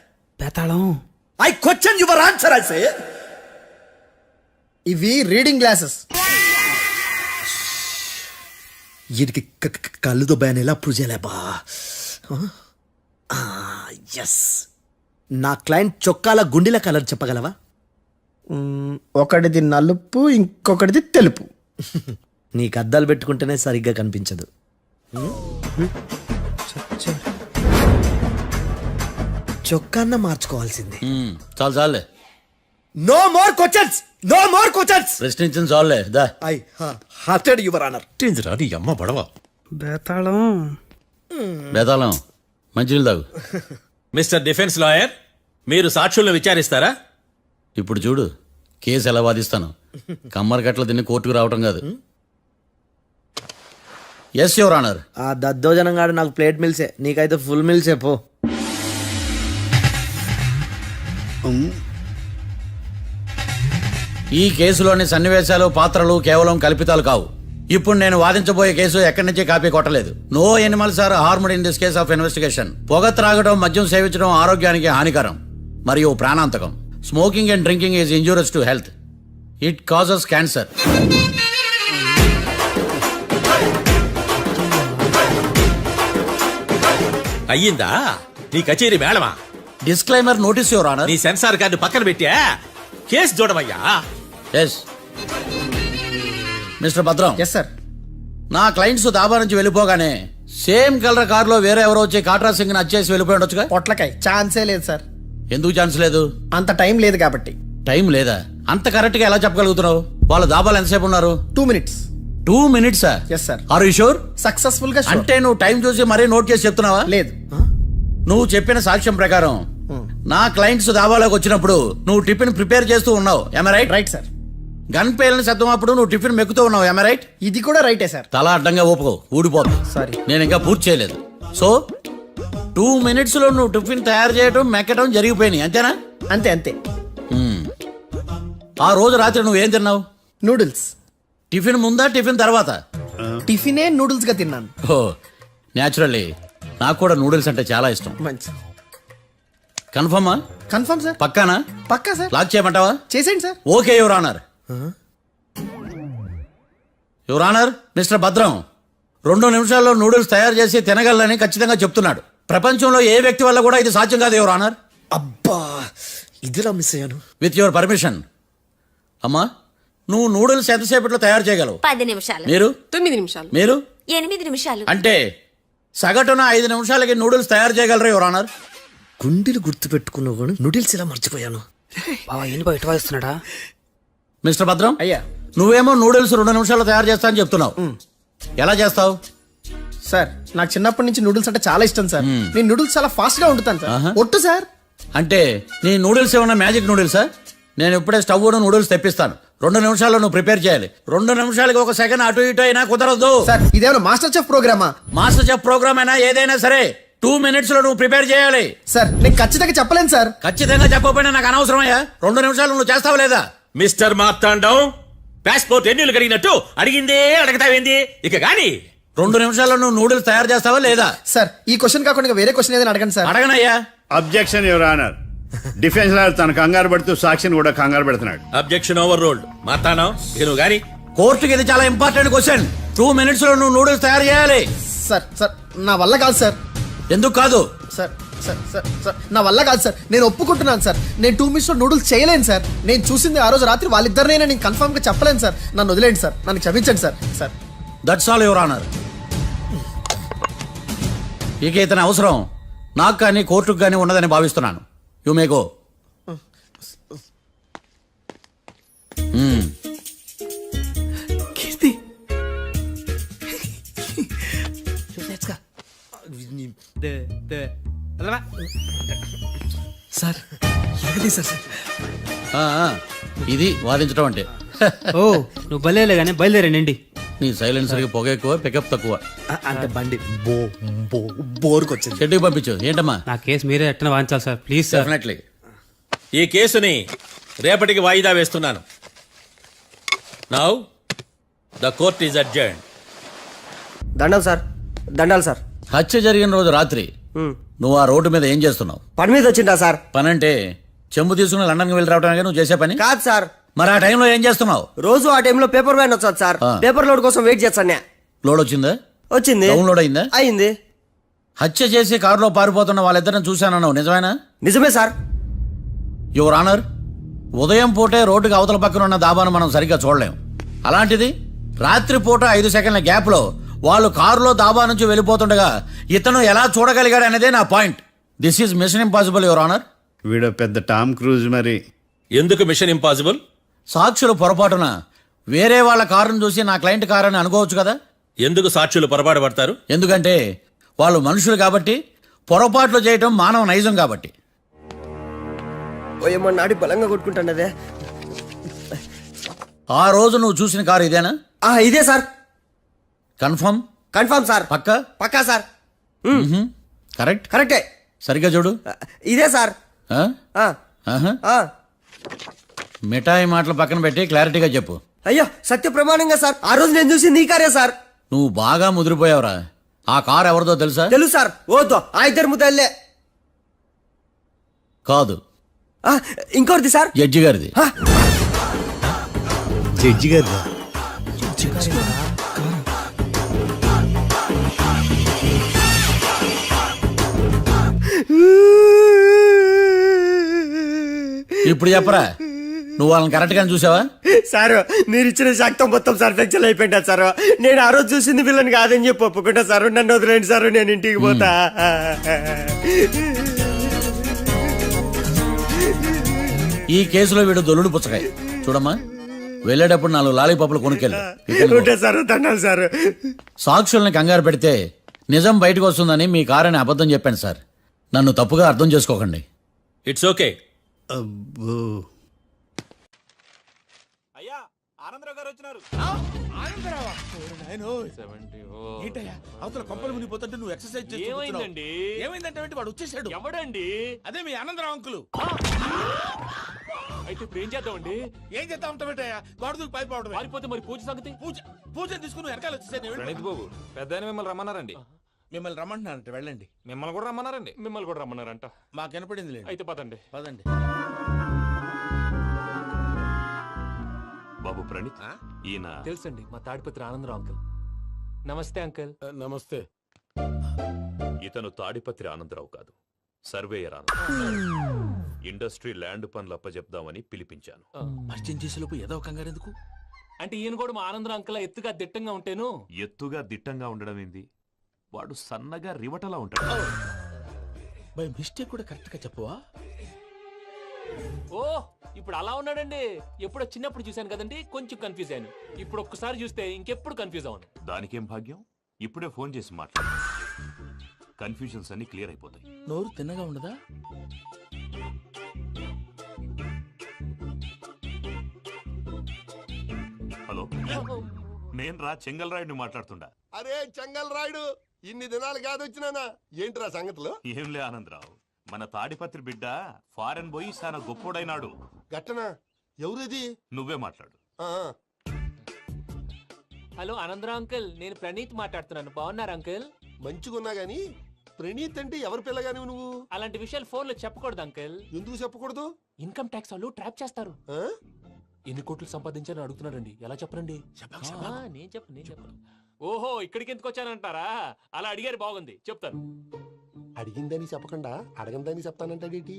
I question your answer. I say ఇవి రీడింగ్ గ్లాసెస్. వీడికి కళ్ళు దుబ్బాయని ఎలా ప్రూవ్ చేయలేబా? ఎస్, నా క్లయింట్ చొక్కాల గుండెల కలర్ చెప్పగలవా? ఒకటిది నలుపు, ఇంకొకటిది తెలుపు. నీకు అద్దాలు పెట్టుకుంటేనే సరిగ్గా కనిపించదు. చొక్కాన్న మార్చుకోవాల్సింది. చాలు చాలే. No more questions, no more questions. ప్రశ్నించిన చాలులే. దా ఐ హార్టెడ్ యువర్ ఆనర్. నీ అమ్మ పడవ బేతాళం బేతాళం మంచినీళ్ళు తాగు. మిస్టర్ డిఫెన్స్ లాయర్, మీరు సాక్షులను విచారిస్తారా? ఇప్పుడు చూడు కేసు ఎలా వాదిస్తాను. కమ్మరి కట్ల తిని కోర్టుకు రావటం కాదు. Yes your honour. ఆ దద్దోజనం గాడు నాకు ప్లేట్ మిల్సే, నీకైతే ఫుల్ మిల్సే పో. ఈ కేసులోని సన్నివేశాలు, పాత్రలు కేవలం కల్పితాలు కావు. ఇప్పుడు నేను వాదించబోయే కేసు ఎక్కడి నుంచి కాపీ కొట్టలేదు. No animals are harmed in this case of investigation. పొగ త్రాగడం, మద్యం సేవించడం ఆరోగ్యానికి హానికరం మరియు ప్రాణాంతకం. Smoking and drinking is injurious to health. It causes cancer. అయ్యిందా నీ కచేరీ మేళమా? Disclaimer notice your honour. నీ సెన్సార్ కార్డు పక్కన పెట్టా కేసు చూడవయ్యా. Yes mister Bhadram. Yes sir. నా క్లయింట్స్ దాబా నుంచి వెళ్ళిపోగానే సేమ్ కలర్ కారులో వేరే ఎవరో వచ్చి కాట్రా సింగ్ వచ్చేసి వెళ్ళిపోయి ఉండొచ్చుగా. పొట్లకాయ ఛాన్సే లేదు సార్. ఎందుకు ఛాన్స్ లేదు? అంత టైం లేదు కాబట్టి. టైం లేదా? అంత కరెక్ట్ గా ఎలా చెప్పగలుగుతున్నావు? వాళ్ళ దాబాలు ఎంతసేపు ఉన్నారు? 2 minutes. 2 minutes? Yes sir. Are you sure? Successful గా sure. అంటే నువ్వు టైం చూసి మరీ నోట్ చేసి చెప్తున్నావా? లేదు. నువ్వు చెప్పిన సాక్ష్యం ప్రకారం నా క్లయింట్స్ దాబాలోకి వచ్చినప్పుడు నువ్వు టిఫిన్ ప్రిపేర్ చేస్తూ ఉన్నావు. am I right? Right sir. Gun పేలిన శబ్దం అప్పుడు నువ్వు టిఫిన్ మెక్కుతూ ఉన్నావు. am I right? ఇది కూడా రైటే సార్. తల అడ్డంగా ఊపుకో, ఊడిపోతుంది. సారీ. నేను ఇంకా పూర్తి చేయలేదు. సో 2 minutes లో నువ్వు టిఫిన్ తయారు చేయడం మెక్కడం జరిగిపోయినాయి అంతేనా? అంతే అంతే. ఆ రోజు రాత్రి నువ్వేం తిన్నావు? నూడిల్స్. టిఫిన్ ముందా టిఫిన్ తర్వాత? టిఫినే నూడిల్స్ గా తిన్నాను. ఓ న్యాచురల్లీ నాకు కూడా నూడిల్స్ అంటే చాలా ఇష్టం. మంచి. కన్ఫర్మా? Confirm sir. పక్కానా? పక్కా సార్. లాక్ చేయమంటావా? చేసేయండి sir. Okay your honour. Your honour, mister Bhadram 2 నిమిషాల్లో నూడిల్స్ తయారు చేసి తినగలని ఖచ్చితంగా చెప్తున్నాడు. ప్రపంచంలో ఏ వ్యక్తి వల్ల కూడా ఇది సాధ్యం కాదు యువర్ ఆనర్. అబ్బా ఇదిలా మిస్ అయ్యాను. With your permission. అమ్మా నువ్వు నూడిల్స్ ఎంతసేపట్లో తయారు చేయగలవు? 10 నిమిషాలు. మీరు? 9 నిమిషాలు. మీరు? 8 నిమిషాలు. అంటే సగటున 5 నిమిషాలకి నూడిల్స్ తయారు చేయగలరు యువర్ ఆనర్. గుండెలు గుర్తు పెట్టుకున్నావు కానీ నూడిల్స్ ఇలా మర్చిపోయాను. ఇస్తున్నాడా? మిస్టర్ భద్రం అయ్యా నువ్వేమో నూడిల్స్ 2 నిమిషాల్లో తయారు చేస్తా అని చెప్తున్నావు. ఎలా చేస్తావు? సార్ నాకు చిన్నప్పటి నుంచి నూడిల్స్ అంటే చాలా ఇష్టం సార్. నేను నూడిల్స్ చాలా ఫాస్ట్ గా వండుతాను సార్. ఒట్టు సార్. అంటే నీ నూడిల్స్ ఏమన్నా మ్యాజిక్ నూడిల్సా? నేను ఇప్పుడే స్టవ్ నూడిల్స్ తెప్పిస్తాను. 2 నిమిషాల్లో నువ్వు ప్రిపేర్ చేయాలి. 2 నిమిషాలకి 1 సెకండ్ అటు ఇటు అయినా కుదరదు. సార్ ఇదేమైనా మాస్టర్ చెఫ్ ప్రోగ్రామా? మాస్టర్ చెఫ్ ప్రోగ్రామ్ అయినా ఏదైనా సరే 2 minutes లో నువ్వు ప్రిపేర్ చేయాలి. సార్ నేను ఖచ్చితంగా చెప్పలేను సార్. ఖచ్చితంగా చెప్పకపోయినా నాకు అనవసరమయ్యా. 2 నిమిషాలు నువ్వు చేస్తావా లేదా? మిస్టర్ మార్తాండం పాస్పోర్ట్ ఎన్నిళ్ళు కడిగినట్టు అడిగిందే అడగతావేంది ఇక గాని 2 నిమిషాల్లో నువ్వు నూడిల్స్ తయారు చేస్తావా లేదా? సార్ ఈ క్వశ్చన్ కాకుండా ఇంకా వేరే క్వశ్చన్ ఏదైనా అడగండి సార్. అడగనయ్యా. Objection your honour. Defence lawyer తన కంగారు పడుతూ సాక్షిని కూడా కంగారు పెడుతున్నాడు. Objection over ruled. మార్తాండం ఇక గాని కోర్టుకి ఇది చాలా ఇంపార్టెంట్ క్వశ్చన్. 2 minutes లో నువ్వు నూడిల్స్ తయారు చేయాలి. సార్ సార్ నా వల్ల కాదు సార్. ఎందుకు కాదు? సార్ సార్ సార్ సార్ నా వల్ల కాదు సార్. నేను ఒప్పుకుంటున్నాను సార్. నేను 2 minutes లో నూడిల్స్ చేయలేను సార్. నేను చూసింది ఆ రోజు రాత్రి వాళ్ళిద్దరినైనా నేను కన్ఫర్మ్ గా చెప్పలేను సార్. నన్ను వదిలేండి సార్. నన్ను క్షమించండి sir. Sir that's all your honour. ఇక ఇతని అవసరం నాకు కానీ కోర్టుకు కానీ ఉండదని భావిస్తున్నాను. You may go. Keerthi sir ఏది సార్? ఇది వాదించడం అంటే. ఓ నువ్వు బయలుదేరలే కానీ బయలుదేరండి. నీ సైలెన్సర్కి పొగ ఎక్కువ, పికప్ తక్కువ. అంటే బండి బోర్కి వచ్చింది. షెడ్యూల్ పంపించు. ఏంటమ్మా? నా కేసు మీరే ఎట్టన వాయించాలి సార్ ప్లీజ్ సార్. డెఫినెట్లీ. ఈ కేసుని రేపటికి వాయిదా వేస్తున్నాను. Now the court is adjourned. దండాలు సార్. దండాలు సార్. హత్య జరిగిన రోజు రాత్రి నువ్వు ఆ రోడ్డు మీద ఏం చేస్తున్నావు? పని మీద వచ్చిందా సార్? పని అంటే చెంబు తీసుకుని లండన్కి వెళ్ళి రావడానికి నువ్వు చేసే పని కాదు సార్. మరి ఆ టైంలో ఏం చేస్తున్నావు? రోజు ఆ టైంలో పేపర్ వ్యాన్ వచ్చాది సార్. పేపర్ లోడ్ కోసం వెయిట్ చేస్తాను. లోడ్ వచ్చిందా? వచ్చింది. డౌన్లోడ్ అయిందా? అయింది. హత్య చేసి కారులో పారిపోతున్న వాళ్ళిద్దరిని చూశానన్నావు, నిజమేనా? నిజమే సార్. యువర్ ఆనర్, ఉదయం పూటే రోడ్డుకి అవతల పక్కన ఉన్న దాబాను మనం సరిగ్గా చూడలేం. అలాంటిది రాత్రి పూట 5 సెకండ్ల గ్యాప్ లో వాళ్ళు కారులో దాబా నుంచి వెళ్ళిపోతుండగా ఇతను ఎలా చూడగలిగాడు అనేదే నా point. This is mission impossible your honour. వీడు పెద్ద టామ్ క్రూజ్ మరి. ఎందుకు మిషన్ ఇంపాసిబుల్? సాక్షులు పొరపాటున వేరే వాళ్ళ కారును చూసి నా క్లయింట్ కారు అని అనుకోవచ్చు కదా. ఎందుకు సాక్షులు పొరపాటు పడతారు? ఎందుకంటే వాళ్ళు మనుషులు కాబట్టి, పొరపాట్లు చేయటం మానవ నైజం కాబట్టి. నాడి బలంగా కొట్టుకుంటానదే. ఆ రోజు నువ్వు చూసిన కారు ఇదేనా? ఇదే సార్. కన్ఫర్మ్? Confirm sir. పక్కా? పక్కా సార్. కరెక్ట్? కరెక్టే. సరిగ్గా చూడు. ఇదే సార్. మిఠాయి మాటలు పక్కన పెట్టి క్లారిటీగా చెప్పు. అయ్యో సత్య ప్రమాణంగా సార్ ఆ రోజు నేను చూసింది ఈ కారే సార్. నువ్వు బాగా ముదిరిపోయావురా. ఆ కారు ఎవరిదో తెలుసా? తెలుసు సార్. ఓతో ఆ ఇద్దరు ముద్దల్లే. కాదు, ఇంకోటిది సార్. జడ్జి గారిది. జడ్జి గారిదా? ఇప్పుడు చెప్పరా, నువ్వు వాళ్ళని కరెక్ట్ గా చూసావా? సార్ మీరు ఇచ్చిన శాక్తం మొత్తం సార్ ఫ్రాక్చర్ అయిపోయింటా సార్. నేను ఆ రోజు చూసింది వీళ్ళని కాదని చెప్పి ఒప్పుకుంటా సార్. నన్ను వదిలేండి సార్, నేను ఇంటికి పోతా. ఈ కేసులో వీడు దొల్లుడు పుచ్చకాయ. చూడమ్మా, వెళ్ళేటప్పుడు 4 లాలీపాపులు కొనుక్కెళ్ళు. Sir దండాలి sir. సాక్షుల్ని కంగారు పెడితే నిజం బయటకు వస్తుందని మీ కారని అబద్ధం చెప్పాను సార్. నన్ను తప్పుగా అర్థం చేసుకోకండి. It's okay. అబ్బో, అయ్యా ఆనందరావు గారు వచ్చినారు. ఏంటయ్యా అవతల కొంపలు మునిగిపోతుంటే నువ్వు ఎక్సర్సైజ్ చేస్తూ ఏమైందండి? ఏమైందంటే వాడు వచ్చేసాడు. ఎవడండి? అదే మీ ఆనందరావు అంకులు. అయితే ఇప్పుడు ఏం చేద్దామండి? ఏం చేస్తా ఉంటావేటయ్యా, గోడ దూకి పైపోవడం. పారిపోతే మరి పూజ సంగతి? పూజ తీసుకుని వెనకాల వచ్చేసాడు. ప్రణీత్ బాబు పెద్ద మిమ్మల్ని రమ్మన్నారండి. మిమ్మల్ని రమ్మంటున్నారంట, వెళ్ళండి. మిమ్మల్ని కూడా రమ్మన్నారండి. మిమ్మల్ని కూడా రమ్మన్నారంట. మాకు వినపడింది లేదు. అయితే పదండి. పదండి. బాబు ప్రణీత్, ఈయన తెలుసండి, మా తాడిపత్రి ఆనందరావు అంకుల్. నమస్తే అంకుల్. నమస్తే. ఇతను తాడిపత్రి ఆనందరావు కాదు, సర్వేయర్ ఆనందరావు. ఇండస్ట్రీ ల్యాండ్ పనులు అప్పచెప్దామని పిలిపించాను. పరిచయం చేసేలోపు ఏదో కంగారు ఎందుకు? అంటే ఈయన కూడా మా ఆనందరావు అంకుల్ ఎత్తుగా దిట్టంగా ఉంటేను. ఎత్తుగా దిట్టంగా ఉండడం ఏంది, వాడు సన్నగా రివటలా ఉంటాడు. బై మిస్టేక్ కూడా కరెక్ట్ గా చెప్పవా? ఓ ఇప్పుడు అలా ఉన్నాడండి. ఎప్పుడో చిన్నప్పుడు చూశాను కదండి, కొంచెం కన్ఫ్యూజ్ అయ్యాను. ఇప్పుడు ఒక్కసారి చూస్తే ఇంకెప్పుడు కన్ఫ్యూజ్ అవును. దానికేం భాగ్యం, ఇప్పుడే ఫోన్ చేసి మాట్లాడు. కన్ఫ్యూజన్స్ అన్ని క్లియర్ అయిపోతాయి. నోరు తిన్నగా ఉండదా? హలో, నేను రా చెంగల్ రాయుడిని మాట్లాడుతుండా. అరే చెంగల్ రాయుడు, ఇన్ని దినాలు కాదు వచ్చినానా? ఏంట్రా సంగతులు? ఏంలే ఆనందరావు, మన తాడిపత్రి బిడ్డ ఫారెన్ పోయి చాలా గొప్పోడైనాడు. గట్టనా? ఎవరిది? నువ్వే మాట్లాడు. హలో ఆనందరావు అంకుల్, నేను ప్రణీత్ మాట్లాడుతున్నాను. బాగున్నారు అంకుల్? మంచిగున్నా గాని ప్రణీత్ అంటే ఎవరి పిల్లగాని నువ్వు? అలాంటి విషయాలు ఫోన్ లో చెప్పకూడదు అంకుల్. ఎందుకు చెప్పకూడదు? ఇన్కమ్ ట్యాక్స్ వాళ్ళు ట్రాప్ చేస్తారు. ఎన్ని కోట్లు సంపాదించాలని అడుగుతున్నారండి, ఎలా చెప్పరండి? నేను చెప్పను. ఓహో, ఇక్కడికి ఎందుకు వచ్చానంటారా? అలా అడిగారు, బాగుంది, చెప్తాను. అడిగిందని చెప్పకుండా అడగందని చెప్తానంటాడేంటి?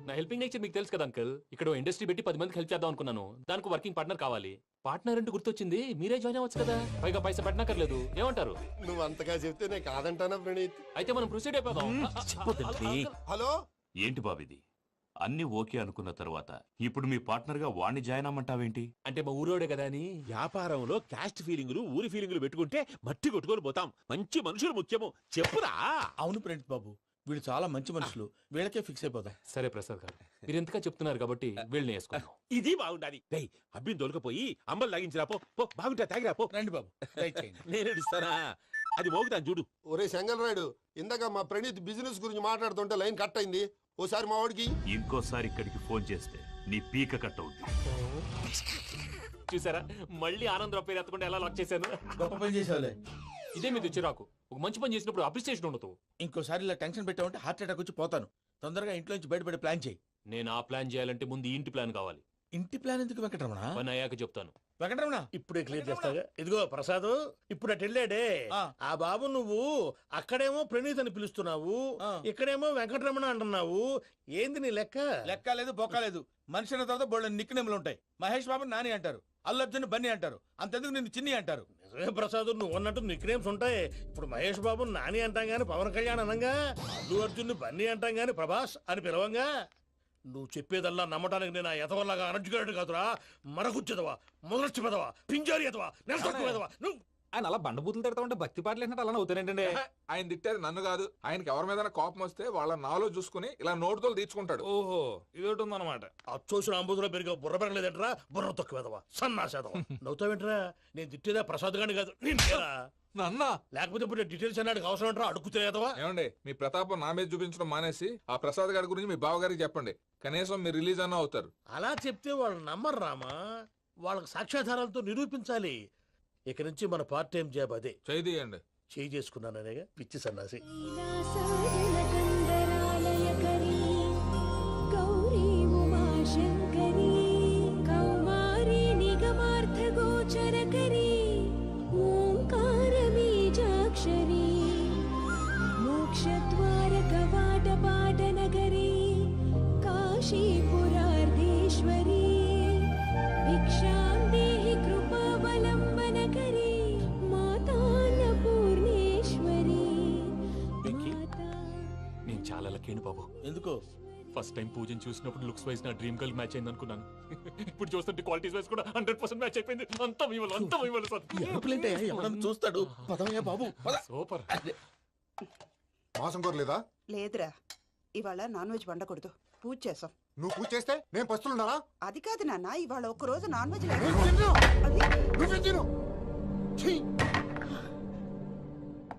నా హెల్పింగ్ నేచర్ మీకు తెలుసు కదా అంకుల్. ఇక్కడ ఇండస్ట్రీ పెట్టి 10 మందికి హెల్ప్ చేద్దాం అనుకున్నాను. దానికి వర్కింగ్ పార్ట్నర్ కావాలి. పార్ట్నర్ అంటే గుర్తొచ్చింది, మీరే జాయిన్ అవ్వచ్చు కదా, పైగా పైసా పెట్టనక్కర్లేదు. ఏమంటారు? నువ్వు అంతగా చెప్తే నేను కాదంటానా ప్రణీత్? అయితే మనం ప్రొసీడ్ అయిపోదాం. హలో, ఏంటి బాబిది? అన్ని ఓకే అనుకున్న తర్వాత ఇప్పుడు మీ పార్ట్నర్ గా వాణ్ణి జాయిన్ అమ్మంటావేంటి? అంటే మా ఊరోడే కదా అని. వ్యాపారంలో క్యాస్ట్ ఫీలింగులు, ఊరి ఫీలింగులు పెట్టుకుంటే మట్టి కొట్టుకొని పోతాం. మంచి మనుషులు ముఖ్యము, చెప్పురా. అవును ప్రణీత్ బాబు, వీళ్ళు చాలా మంచి మనుషులు, వీళ్ళకే ఫిక్స్ అయిపోతాం. సరే ప్రసాద్ గారు, మీరు ఎంతగా చెప్తున్నారు కాబట్టి వీళ్ళని వేసుకున్నాం. ఇది బాగుండాలి. అబ్బిని దొరకపోయి అంబలు లాగించిరా పో. బాగుంటా తాగిరా పో. రండి బాబు, నేను ఇస్తానా? అది మోగుతాను చూడు. ఒరే చెంగల్ రాయుడు, ఇందాక మా ప్రణీత్ బిజినెస్ గురించి మాట్లాడుతుంటే లైన్ కట్ అయింది. ఓసారి మా వాడికి ఇంకోసారి ఇక్కడికి ఫోన్ చేస్తే నీ పీక కట్ అవుతుంది. చూసారా, మళ్ళీ ఆనందరావు పేరు ఎత్తకుండా ఎలా లాక్ చేశాను. గొప్ప పని చేసేవాళ్ళే. ఇదే మీద చిరాకు. ఒక మంచి పని చేసినప్పుడు అప్రిసియేషన్ ఉండదు. ఇంకోసారి ఇలా టెన్షన్ పెట్టామంటే హార్ట్ అటాక్ వచ్చి పోతాను. తొందరగా ఇంట్లో నుంచి బయటపడే ప్లాన్ చేయి. నేను ఆ ప్లాన్ చేయాలంటే ముందు ఇంటి ప్లాన్ కావాలి. ఇంటి ప్లాన్ ఎందుకు వెంకటరమణ? పని అయ్యాక చెప్తాను. వెంకటరమణ ఇప్పుడే క్లియర్ చేస్తాగా. ఇదిగో ప్రసాద్, ఇప్పుడు అటు వెళ్ళాడే ఆ బాబు, నువ్వు అక్కడేమో ప్రణీత్ అని పిలుస్తున్నావు, ఇక్కడేమో వెంకటరమణ అంటున్నావు. ఏంది నీ లెక్క? లెక్క లేదు, బొక్క లేదు. మనిషి అన్న తర్వాత బోళ్ళ నిక్నెములు ఉంటాయి. మహేష్ బాబు నాని అంటారు, అల్లు అర్జున్ బన్నీ అంటారు, అంతెందుకు నిన్ను చిన్ని అంటారు. నిజమే ప్రసాద్, నువ్వు అన్నట్టు నిక్నేమ్స్ ఉంటాయి. ఇప్పుడు మహేష్ బాబు నాని అంటాం గాని పవన్ కళ్యాణ్ అనంగా, అల్లు అర్జున్ బన్నీ అంటాం గాని ప్రభాస్ అని పిలవంగా. నువ్వు చెప్పేదల్లా నమ్మటానికి నేను ఆ ఎతవల్లాగా అనర్జుకేటెడ్ కాదురా. మరగుచ్చదవా, మొదలచ్చి పెదవా, పింజారి ఎదవా, నెలసొక్కుదవా. నువ్వు ఆయన అలా బండబూతులు తిడతా ఉంటే భక్తి పాటలు ఏంటంటే అలా అవుతానంటే. ఆయన తిట్టేది నన్ను కాదు, ఆయనకి ఎవరి మీద కోపం వస్తే వాళ్ళ నాలో చూసుకుని ఇలా నోటుతో తీర్చుకుంటాడు. ఓహో, ఇదొకటి ఉందన్నమాట. అచ్చోసిన అంబుధులో పెరిగే బుర్ర పెరగలేదంటరా, బుర్ర తొక్కువేదవా, సన్నాసేదవా. నవ్వుతావేంటరా? నేను తిట్టేదా ప్రసాద్ గాని కాదు, నిన్నేరా. నన్నా? లేకపోతే ఇప్పుడు డీటెయిల్స్ అన్నాడు అవసరం అంటారా? అడుగుతలేదవా? ఏమండి, మీ ప్రతాపం నా మీద చూపించడం మానేసి ఆ ప్రసాద్ గారి గురించి మీ బావగారికి చెప్పండి. కనీసం మీరు రిలీజ్ అన్న అవుతారు. అలా చెప్తే వాళ్ళు నమ్మరు రామా. వాళ్ళకి సాక్ష్యాధారాలతో నిరూపించాలి. ఇక నుంచి మన పార్ట్ టైం జాబ్ అదే. చేయండి. చేయి చేసుకున్నాననేగా పిచ్చి సన్నాసి. మోక్షద్వార కవాట పాట నగరీ కాశీపురార్ధే చేయండి బాబు. ఎందుకు? ఫస్ట్ టైం పూజను చూసినప్పుడు లుక్స్ వైజ్ నా డ్రీమ్ గర్ల్ మ్యాచ్ అయింది అనుకున్నాను. ఇప్పుడు చూస్తుంటే క్వాలిటీస్ వైజ్ కూడా 100% మ్యాచ్ అయిపోయింది. అంతా మీ వల్ల సార్. ఎవడన్నా చూస్తాడు. పదవయ్యా బాబు, పద. సూపర్. మాసం కోరలేదా? లేదురా, ఇవాళ నాన్ వెజ్ వండకూడదు, పూజ చేసాం. నువ్వు పూజ చేస్తే నేను పస్తులున్నానా? అది కాదు నాన్న, ఇవాళ ఒక్క రోజు నాన్ వెజ్ నువ్వే తిను. ఛీ!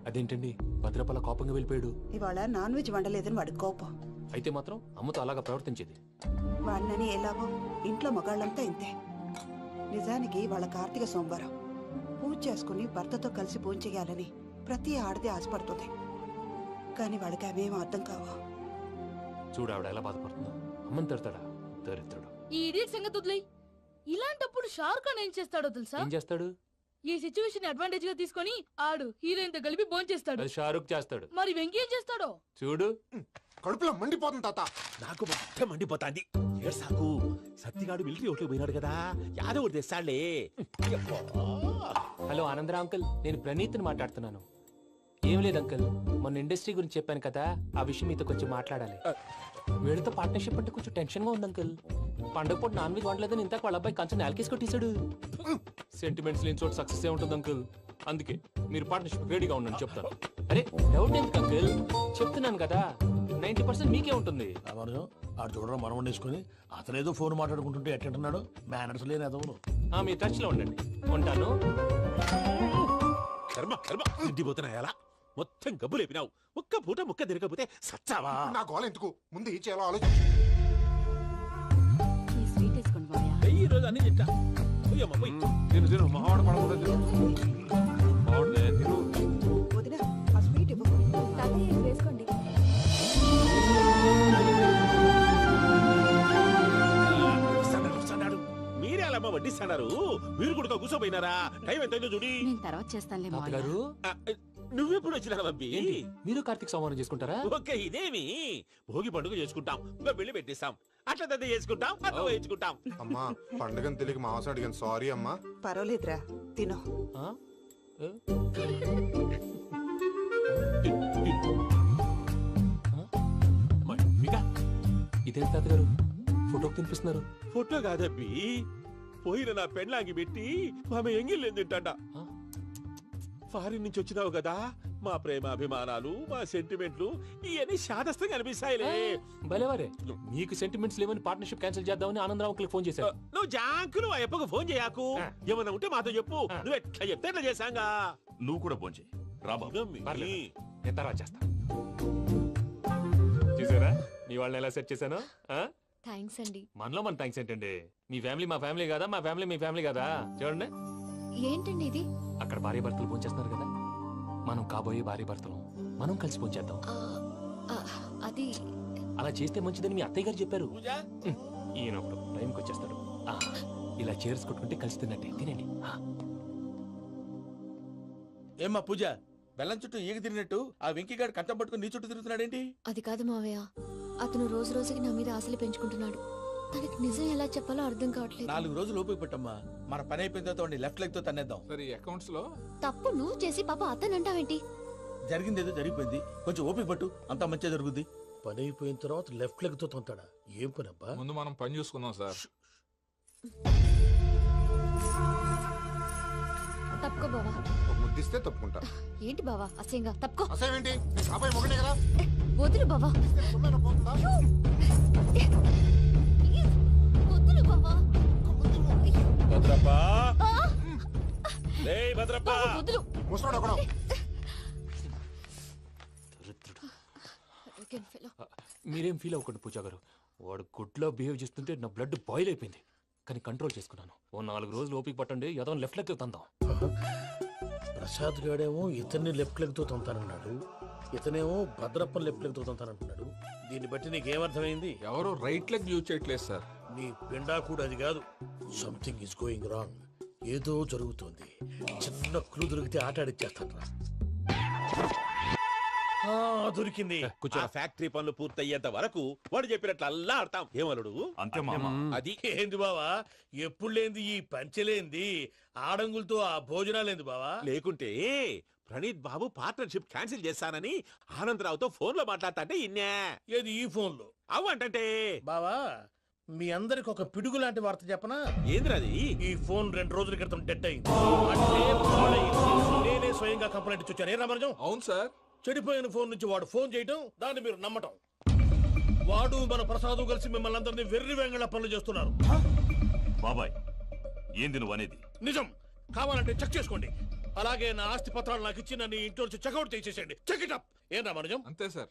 అదేంటండి భద్రపల కోపంగా వెళ్ళిపోయాడు? ఇవాళ నాన్ వెజ్ వండలేదని వాడి కోపం. అయితే మాత్రం అమ్మతో అలాగా ప్రవర్తించేది. వాడినని ఎలాగో ఇంట్లో మగాళ్ళంతా ఇంతే. నిజానికి వాళ్ళ కార్తీక సోమవారం పూజ చేసుకుని భర్తతో కలిసి పూజ చేయాలని ప్రతి ఆడది ఆశపడుతుంది. కానీ వాళ్ళకి అవేం అర్థం కావు. చూడు ఆవిడ ఎలా బాధపడుతుందో. అమ్మని తిడతాడా దరిద్రుడు. ఈ ఇడియట్ సంగతి వదిలేయ్. ఇలాంటప్పుడు షారుఖ్ ఖాన్ ఏం చేస్తాడో తెలుసా? ఏం చేస్తాడు? ఈ సిచ్యువేషన్ అడ్వాంటేజ్ గా తీసుకొని ఆడు హీరోయిన్ తో కలిపి బోన్ చేస్తాడు. అది షారుఖ్ చేస్తాడు. మరి వెంకీ ఏం చేస్తాడో చూడు. కడుపులో మండిపోతుంది తాత. నాకు మొత్తం మండిపోతాంది. ఏడ్సాకు, సత్తిగాడు మిలిటరీ ఓట్లు పోయినాడు కదా, యాదో ఒకటి తెస్తాడులే. హలో ఆనందరా అంకుల్, నేను ప్రణీత్ని మాట్లాడుతున్నాను. ఏం లేదు అంకుల్, మొన్న ఇండస్ట్రీ గురించి చెప్పాను కదా, ఆ విషయం మీతో కొంచెం మాట్లాడాలి. వీళ్ళతో పార్ట్నర్షిప్ అంటే కొంచెం టెన్షన్ గా ఉంది అంకుల్. పండగ పూట నాన్ వెజ్ వండలేదని ఇంతకు వాళ్ళ అబ్బాయి కంచెం నేలకేసి కొట్టేశాడు. సెంటిమెంట్స్ లేని చోట సక్సెస్ ఏ ఉంటుంది అంకుల్. అందుకే మీరు పార్ట్నర్షిప్ రెడీగా ఉండండి చెప్తాను. అరే డౌట్ ఎందుకు అంకుల్, చెప్తున్నాను కదా 90% మీకే ఉంటుంది. ఆడు చూడడం మనం వండేసుకుని అతనేదో ఫోన్ మాట్లాడుకుంటుంటే ఎట్టంటున్నాడు. మేనర్స్ లేని అదవును. మీ టచ్ లో ఉండండి. ఉంటాను. కర్మ కర్మ, తిండిపోతున్నా ఎలా మొత్తం గబ్బు లేపినావు. ఒక్క పూట ముక్క తిరగకపోతే సచ్చావా? నా గోల ఎందుకు, ముందు ఈ చేయాలో ఆలోచించు. ఈ రోజు అన్ని తింటా. పోయమ్మ, పోయ్. తిను తిను, మావాడు పడకుండా తిను. మావాడిదే తిను. వదిన, ఆ స్వీట్ ఇవ్వు. వేసుకోండి. వస్తాడు. మీరే అలా అమ్మ వడ్డిస్తాడారు. మీరు కూడా కూర్చోపోయినారా? టైం ఎంతైందో చూడి. నేను తర్వాత చేస్తానులే తాతగారు, నువ్వెప్పుడు వచ్చినా బంబి? మీరు కార్తీక్ సంహారం చేసుకుంటారా? ఓకే, ఇదేమి భోగి పండుగ చేసుకుంటాం, ఇంకా పెళ్లి పెట్టిస్తాం, అట్లా దద్ద చేసుకుంటాం, అట్లా వేయించుకుంటాం. అమ్మా పండుగని తెలియక మాసం అడిగాను, సారీ అమ్మా. పర్వాలేదురా, తినో. ఇదేంటి తాతగారు ఫోటోకి తినిపిస్తున్నారు? ఫోటో కాదబ్బి, పోయిన నా పెళ్ళాంగి పెట్టి ఆమె ఎంగిల్లేం తింటాడ. ఫారిన్ నుంచి వచ్చినావు కదా, మా ప్రేమ అభిమానాలు, మా సెంటిమెంట్లు ఇవన్నీ శాదస్తంగా అనిపిస్తాయిలే. భలేవారే, మీకు సెంటిమెంట్స్ లేవని పార్ట్నర్షిప్ క్యాన్సిల్ చేద్దామని ఆనందరావు అంకుల్కి ఫోన్ చేశారు. నువ్వు జాంకులు ఆ ఎప్పకు ఫోన్ చేయకు. ఏమన్నా ఉంటే మాతో చెప్పు. నువ్వు ఎట్లా చెప్తే ఎట్లా చేశాంగా. నువ్వు కూడా ఫోన్ చేయి. నేను తర్వాత చేస్తా. చూసారా మీ వాళ్ళని ఎలా సెట్ చేశాను? థ్యాంక్స్ అండి. మనలో మన థ్యాంక్స్ ఏంటండి? మీ ఫ్యామిలీ మా ఫ్యామిలీ కదా, మా ఫ్యామిలీ మీ ఫ్యామిలీ కదా. చూడండి, ఏంటండి ఇది? అక్కడ భార్య భర్తలు పోంచేస్తున్నారు కదా, మనం కాబోయే భార్య భర్తలు మనం కలిసి పోంచేద్దాం. అది అలా చేస్తే మంచిదని మీ అత్తయ్య గారు చెప్పారు. ఈయన ఒకడు టైంకి వచ్చేస్తాడు. ఇలా చేర్స్ కొట్టుకుంటే కలిసి తిన్నట్టే. తినండి. ఏమ్మా పూజ, బెల్లం చుట్టూ ఈగ తిరిగినట్టు ఆ వెంకీగాడు కంచం పట్టుకుని నీ చుట్టూ తిరుగుతున్నాడేంటి? అది కాదు మావయ్య, అతను రోజు రోజుకి నా మీద ఆశలు పెంచుకుంటున్నాడు. తనకి నిజం ఎలా చెప్పాలో అర్థం కావట్లేదు. 4 రోజులు ఓపిక పట్టమ్మా, మన పని అయిపోయిన తర్వాత లెఫ్ట్ లెగ్ తో తన్నేద్దాం. సరే అకౌంట్స్ లో తప్పు నువ్వు చేసి పాప అతను అంటావేంటి? జరిగిందేదో జరిగిపోయింది, కొంచెం ఓపిక పట్టు, అంతా మంచిగా జరుగుద్ది. పని అయిపోయిన తర్వాత లెఫ్ట్ లెగ్ తో తొంతాడా? ఏం పని అబ్బా? ముందు మనం పని చూసుకుందాం సార్. తప్పుకో బావా. ముద్దిస్తే తప్పుకుంటా. ఏంటి బావా అసహ్యంగా? తప్పుకో. అసేమేంటి, అబ్బాయి మొగనే కదా. వదులు బావా. వదులు బావా. భద్రప్ప, రేయ్ భద్రప్ప. వదులు. ముసరాడు ఒకడు. మీరేం ఫీల్ అవ్వకండి పూజా గారు. వాడు గుడ్లో బిహేవ్ చేస్తుంటే నా బ్లడ్ బాయిల్ అయిపోయింది. కానీ కంట్రోల్ చేసుకున్నాను. ఓ 4 రోజులు ఓపిక పట్టండి, ఏదో లెఫ్ట్ లెగ్ తందాం. ప్రసాద్ గాడేమో ఇతన్ని లెఫ్ట్ లెగ్ తో తొంతానన్నాడు, ఇతనేమో భద్రప్ప లెఫ్ట్ లెగ్ తో తొంతానంటున్నాడు. దీన్ని బట్టి నీకేమర్థమైంది? ఎవరు రైట్ లెగ్ యూజ్ చేయట్లేదు సార్. నీ పిండా కూడా అది కాదు. Something is going wrong. ఏదో జరుగుతోంది. చిన్న క్లూ దొరికితే ఆట ఆడిచ్చేస్తాను రా. దొరికింది. కొంచెం ఫ్యాక్టరీ పనులు పూర్తయ్యేంత వరకు వాడు చెప్పినట్లు అల్లా ఆడతాం. ఏమలుడు అంతే మామ. అది ఏంది బావా, ఎప్పుడు లేంది ఈ పంచలేంది, ఆడంగులతో ఆ భోజనాలేంది బావా? లేకుంటే ప్రణీత్ బాబు పార్ట్నర్షిప్ క్యాన్సిల్ చేస్తానని ఆనందరావుతో ఫోన్ లో మాట్లాడతాంటే ఇన్నే. ఏది ఈ ఫోన్లో? అవ్వంటే బావా, మీ అందరికి ఒక పిడుగు లాంటి వార్త చెప్పనా? ఏంద్రది? ఈ ఫోన్ 2 రోజుల క్రితం డెడ్ అయింది. అంటే పాడైంది. నేనే స్వయంగా కంప్లైంట్ ఇచ్చి వచ్చాను. ఏ రామరాజం? అవును సార్. చెడిపోయిన ఫోన్ నుంచి వాడు ఫోన్ చేయటం, దాన్ని మీరు నమ్మటం. వాడు మన ప్రసాదు కలిసి మిమ్మల్ని అందరినీ వెర్రి వెంగళ పనులు చేస్తున్నారు. బాబాయ్, ఏంది నువ్వు అనేది? నిజం. కావాలంటే చెక్ చేసుకోండి. అలాగే నా ఆస్తి పత్రాలు నాకు ఇచ్చి నన్ను ఇంట్లో నుంచి చెక్అౌట్ చేసేసండి. Check it up. ఏం రామరాజం? అంతే సార్.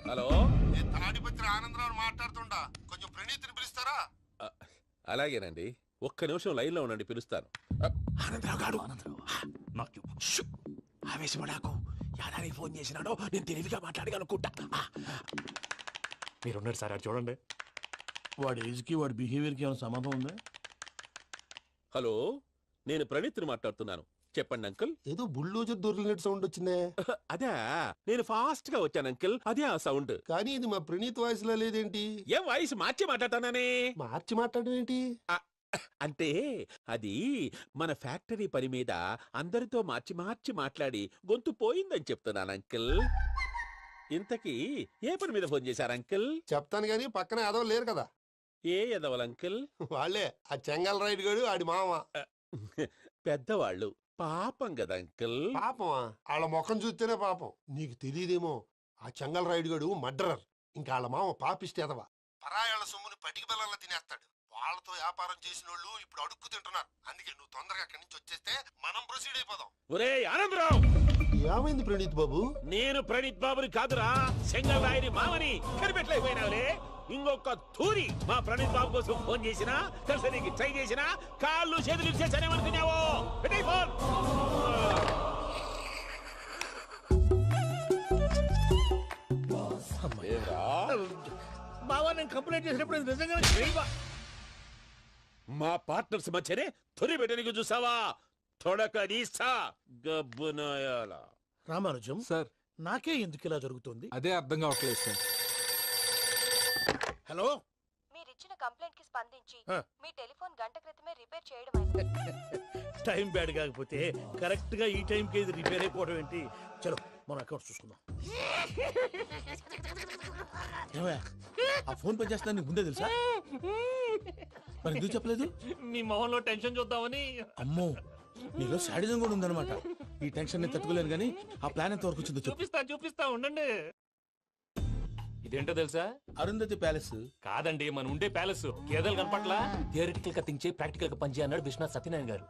హలో, నేను తాడిపత్రి ఆనందరావు మాట్లాడుతుండా, కొంచెం ప్రణీతిని పిలుస్తారా? అలాగేనండి, ఒక్క నిమిషం లైన్ లో ఉండండి, పిలుస్తాను. ఆనందరావు గాడు. నాకు షూ! ఆవేశపడాకు. యాదానికి ఫోన్ చేసినాడో నేను తెలివిగా మాట్లాడగలనుకుంటా. మీరున్నారు సార్, అది చూడండి. వాడి ఏజ్కి వాడి బిహేవియర్కి ఏమైనా సంబంధం ఉందా? హలో, నేను ప్రణీత్ని మాట్లాడుతున్నాను. చెప్పండి అంకుల్. ఏదో బుల్డోజర్ దొరికినట్టు సౌండ్ వచ్చిందే. అదే, నేను ఫాస్ట్ గా వచ్చాను అంకుల్, అదే ఆ సౌండ్. కానీ ఇది మా ప్రణీత్ వాయిస్ లో లేదేంటి? ఏం వాయిస్ మార్చి మాట్లాడతానని? మార్చి మాట్లాడడం ఏంటి? అంటే అది మన ఫ్యాక్టరీ పని మీద అందరితో మార్చి మార్చి మాట్లాడి గొంతు పోయిందని చెప్తున్నాను అంకుల్. ఇంతకీ ఏ పని మీద ఫోన్ చేశారు అంకుల్? చెప్తాను గానీ పక్కన ఏదో లేరు కదా. ఏ ఎదవల్ అంకుల్? వాళ్ళే, ఆ చెంగల్ రైడ్ గడు ఆడి మామ. పెద్దవాళ్ళు, పాపం కదా అంకుల్. పాపమా? వాళ్ళ ముఖం చూస్తేనే పాపం. నీకు తెలియదేమో, ఆ చెంగల్ రైడ్ గడు మర్డరర్. ఇంకా వాళ్ళ మామ పాపిస్తే ఎదవా. పరాయాళ్ళ సొమ్ముని పటికి బెల్లంలో తినేస్తాడు. వాళ్ళతో వ్యాపారం చేసిన వాళ్ళు ఇప్పుడు అడుక్కు తింటున్నారు. అందుకే నువ్వు తొందరగా అక్కడి నుంచి వచ్చేస్తే మనం ప్రొసీడ్ అయిపోదాం. ఒరే ఆనందరావు! ఏమైంది ప్రణీత్ బాబు? నేను ప్రణీత్ బాబుని కాదురా, సెంగల్ రాయని మామని. కనిపెట్టలేకపోయినావులే. ఇంకొక తూరి మా ప్రణీత్ బాబు కోసం ఫోన్ చేసినా, కలిసి నీకు ట్రై చేసినా, కాళ్ళు చేతులు ఇచ్చేసానేమనుకున్నావు. పెట్టే ఫోన్. బావా, నేను కంప్లైంట్ చేసినప్పుడు ఇది నిజంగా మా పార్ట్నర్స్ మధ్యనే తొలి పెట్టడానికి చూసావా? తొడక నీస్తా గబ్బునాయాల. రామానుజం సార్, నాకే ఎందుకు ఇలా జరుగుతుంది? అదే అర్థం కావట్లేదు సార్. హలో, మీరిచ్చిన కంప్లైంట్ కి స్పందించి ఆ. మీ టెలిఫోన్ గంట క్రితమే రిపేర్ చేయడం అయింది. టైం బ్యాడ్ కాకపోతే కరెక్ట్ గా ఈ టైంకి ఇది రిపేర్ అయిపోవడం ఏంటి? చలో మన అకౌంట్ చూసుకుందాం. ఏమయ్య, ఆ ఫోన్ పని చేస్తున్నా నీకు ముందే తెలుసా? మరి ఎందుకు చెప్పలేదు? మీ మొహంలో టెన్షన్ చూద్దామని. అమ్మో, నీలో శాడిజం కూడా ఉందన్నమాట. ఈ టెన్షన్ ని తట్టుకోలేను కానీ ఆ ప్లాన్ ఎంత వరకు వచ్చిందో చెప్పు. చూపిస్తా ఉండండి. ఇదేంటో తెలుసా? అరుంధతి ప్యాలెస్ కాదండి, మన ఉండే ప్యాలెస్. గేదెలు కనపట్లా? థియరిటికల్ గా థింక్ చేయి, ప్రాక్టికల్ గా పనిచేయ అన్నాడు విశ్వనాథ్ సత్యనారాయణ గారు.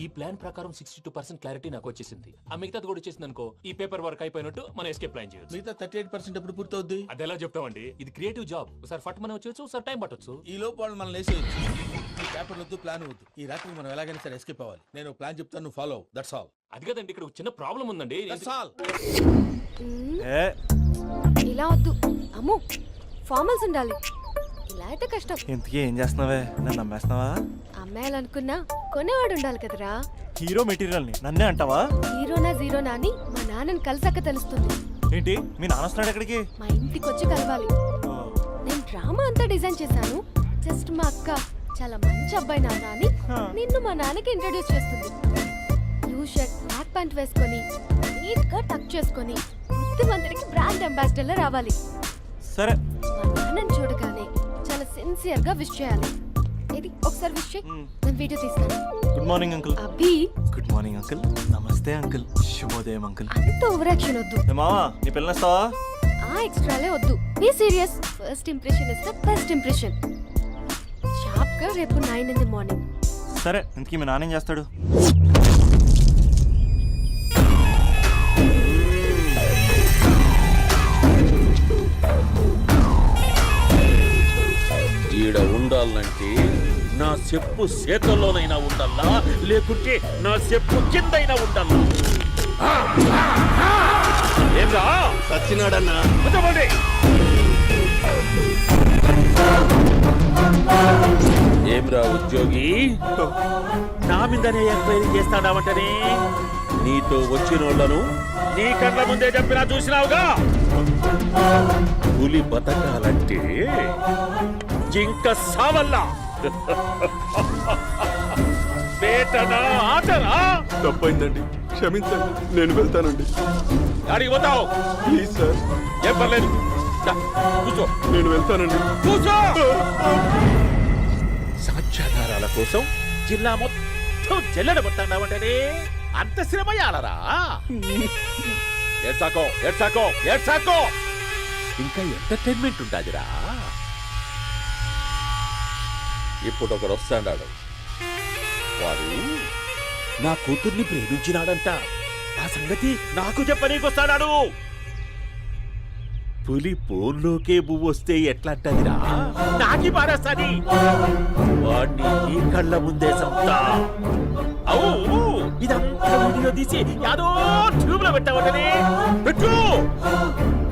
ఈ ప్లాన్ ప్రకారం 62% క్లారిటీ నాకు వచ్చేసింది. ఆ మిగతాది కూడా వచ్చేసింది అనుకో, ఈ పేపర్ వర్క్ అయిపోయినట్టు మనం ఎస్కేప్ ప్లాన్ చేయొచ్చు. మిగతా 38% ఎప్పుడు పూర్తవుద్ది? అది ఎలా చెప్తామండి? ఇది క్రియేటివ్ జాబ్. ఒకసారి ఫట్ మనం వచ్చేచ్చు, ఒకసారి టైం పట్టొచ్చు. ఈ లోపు వాళ్ళు మనం లేసేయచ్చు. ఈ పేపర్ వద్దు, ప్లాన్ వద్దు. ఈ రాత్రి మనం ఎలాగైనా సరే ఎస్కేప్ అవ్వాలి. నేను ప్లాన్ చెప్తాను, నువ్వు ఫాలో. That's all. అది కదండి, ఇక్కడ ఒక చిన్న ప్రాబ్లం ఉందండి. That's all. ఇలా వద్దు అమ్ము, ఫార్మల్స్ ఉండాలి. ఇలా అయితే కష్టం. ఇంతకీ ఏం చేస్తున్నావే? నన్ను నమ్మేస్తున్నావా? అమ్మాయాలనుకున్నా కొనేవాడు ఉండాలి కదరా. హీరో మెటీరియల్ ని నన్నే అంటావా? హీరోనా జీరోనా అని మా నాన్నని కలిసాక తెలుస్తుంది. ఏంటి, మీ నాన్న వస్తున్నాడు ఎక్కడికి? మా ఇంటికి వచ్చి కలవాలి. నేను డ్రామా అంతా డిజైన్ చేశాను. జస్ట్ మా అక్క చాలా మంచి అబ్బాయి నాన్న అని నిన్ను మా నాన్నకి ఇంట్రడ్యూస్ చేస్తుంది. బ్లూ షర్ట్, బ్లాక్ ప్యాంట్ వేసుకొని నీట్ గా టక్ చేసుకొని బుద్ధిమంతుడికి బ్రాండ్ అంబాసిడర్ రావాలి. సరే. మా నాన్నని చూడగానే చాలా సిన్సియర్ గా విష్ చేయాలి. ఇది ఒకసారి విష్ చేయి, నేను వీడియో తీస్తాను. Good morning uncle. Abhi. Good morning uncle. Namaste uncle. శుభోదయం అంకుల్. అంత ఓవర్ యాక్షన్ వద్దు. మావా, నీ పిల్లనిస్తావా? ఆ ఎక్స్ట్రాలే వద్దు. Be serious. First impression is the best impression. Sharp గా రేపు 9 in the morning. సరే, ఇంతకీ మీ నాన్న ఏం చేస్తాడు? ఈడ ఉండాలంటే నా చెప్పు చేతల్లోనైనా ఉండాలా, లేకుంటే నా చెప్పు కిందైనా ఉండాలా? ఏంరా సచ్చినాడన్నా? ఏం ఏమ్రా ఉద్యోగి నా మీదనే ఎంక్వైరీ చేస్తాడావంటనే నీతో వచ్చినోళ్లను నీ కళ్ళ ముందే చెప్పినా చూసినావుగా. పులి బతకాలంటే జింక సావల్లా. వేటనా ఆటనా? తప్పైందండి, క్షమించండి, నేను వెళ్తానండి. అడిగి పోతావు ప్లీజ్ సార్. ఏం పర్లేదు, దా, కూర్చో. నేను వెళ్తానండి. కూర్చో. సాక్ష్యాధారాల కోసం జిల్లా మొత్తం చెల్లెడబట్టావంటేనే అంత శ్రమయాలరా? ఏడ్సాకో ఏడ్సాకో ఏడ్సాకో, ఇంకా ఎంటర్టైన్మెంట్ ఉంటాదిరా. ఇప్పుడు ఒకడు వస్తాడాడు, వాడు నా కూతుర్ని ప్రేమించినాడంట. ఆ సంగతి నాకు చెప్పనీకొస్తాడాడు. పులి పోన్లోకే పువ్వు వస్తే ఎట్లంటదిరా? నాకి పారేస్తాది. వాడిని నీ కళ్ళ ముందే సంతా. అవు ఇదంతా వీడియో తీసి యాదో ట్యూబ్ లో పెట్టావటనే. పెట్టు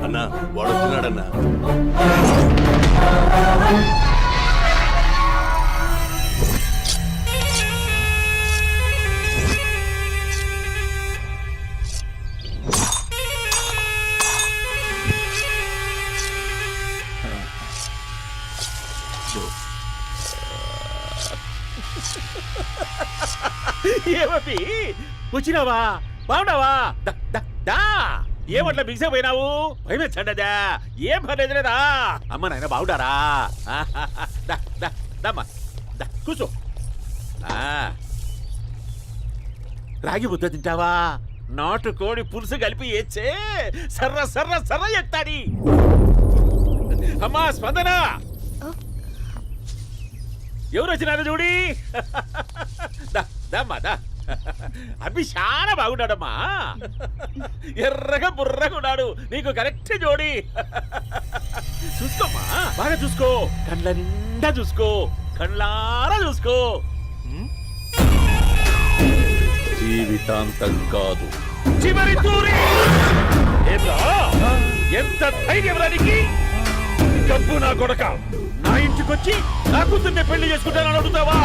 అన్నా, వాడు వచ్చినాడన్నా. ఏమీ వచ్చినావా? బాగున్నావా? ఏమట్లా బిగిసే పోయినావు? భయమేచ్చండదా? ఏం పర్లేదులేదా? అమ్మ నాయన బాగుండారా? దమ్మా కూర్చో. రాగి ముద్ద తింటావా? నాటు కోడి పులుసు కలిపి ఏచ్చే సర్ర సర్ర సర్ర ఎత్తాడి. అమ్మా స్పందన, ఎవరు వచ్చినారు చూడి. దమ్మా దా. అభి చాలా బాగున్నాడమ్మా. ఎర్రగా బుర్రగా ఉన్నాడు. నీకు కరెక్ట్ జోడి. చూసుకోమ్మా, బాగా చూసుకో. కళ్ళ నిండా చూసుకో, కళ్ళారా చూసుకో. జీవితాంతం కాదు, చివరి తూరి. ఎంత ధైర్యం రానికి? డబ్బు నా కొడక నా ఇంటికొచ్చి నా కూతుర్ని పెళ్లి చేసుకుంటానని అడుగుతావా?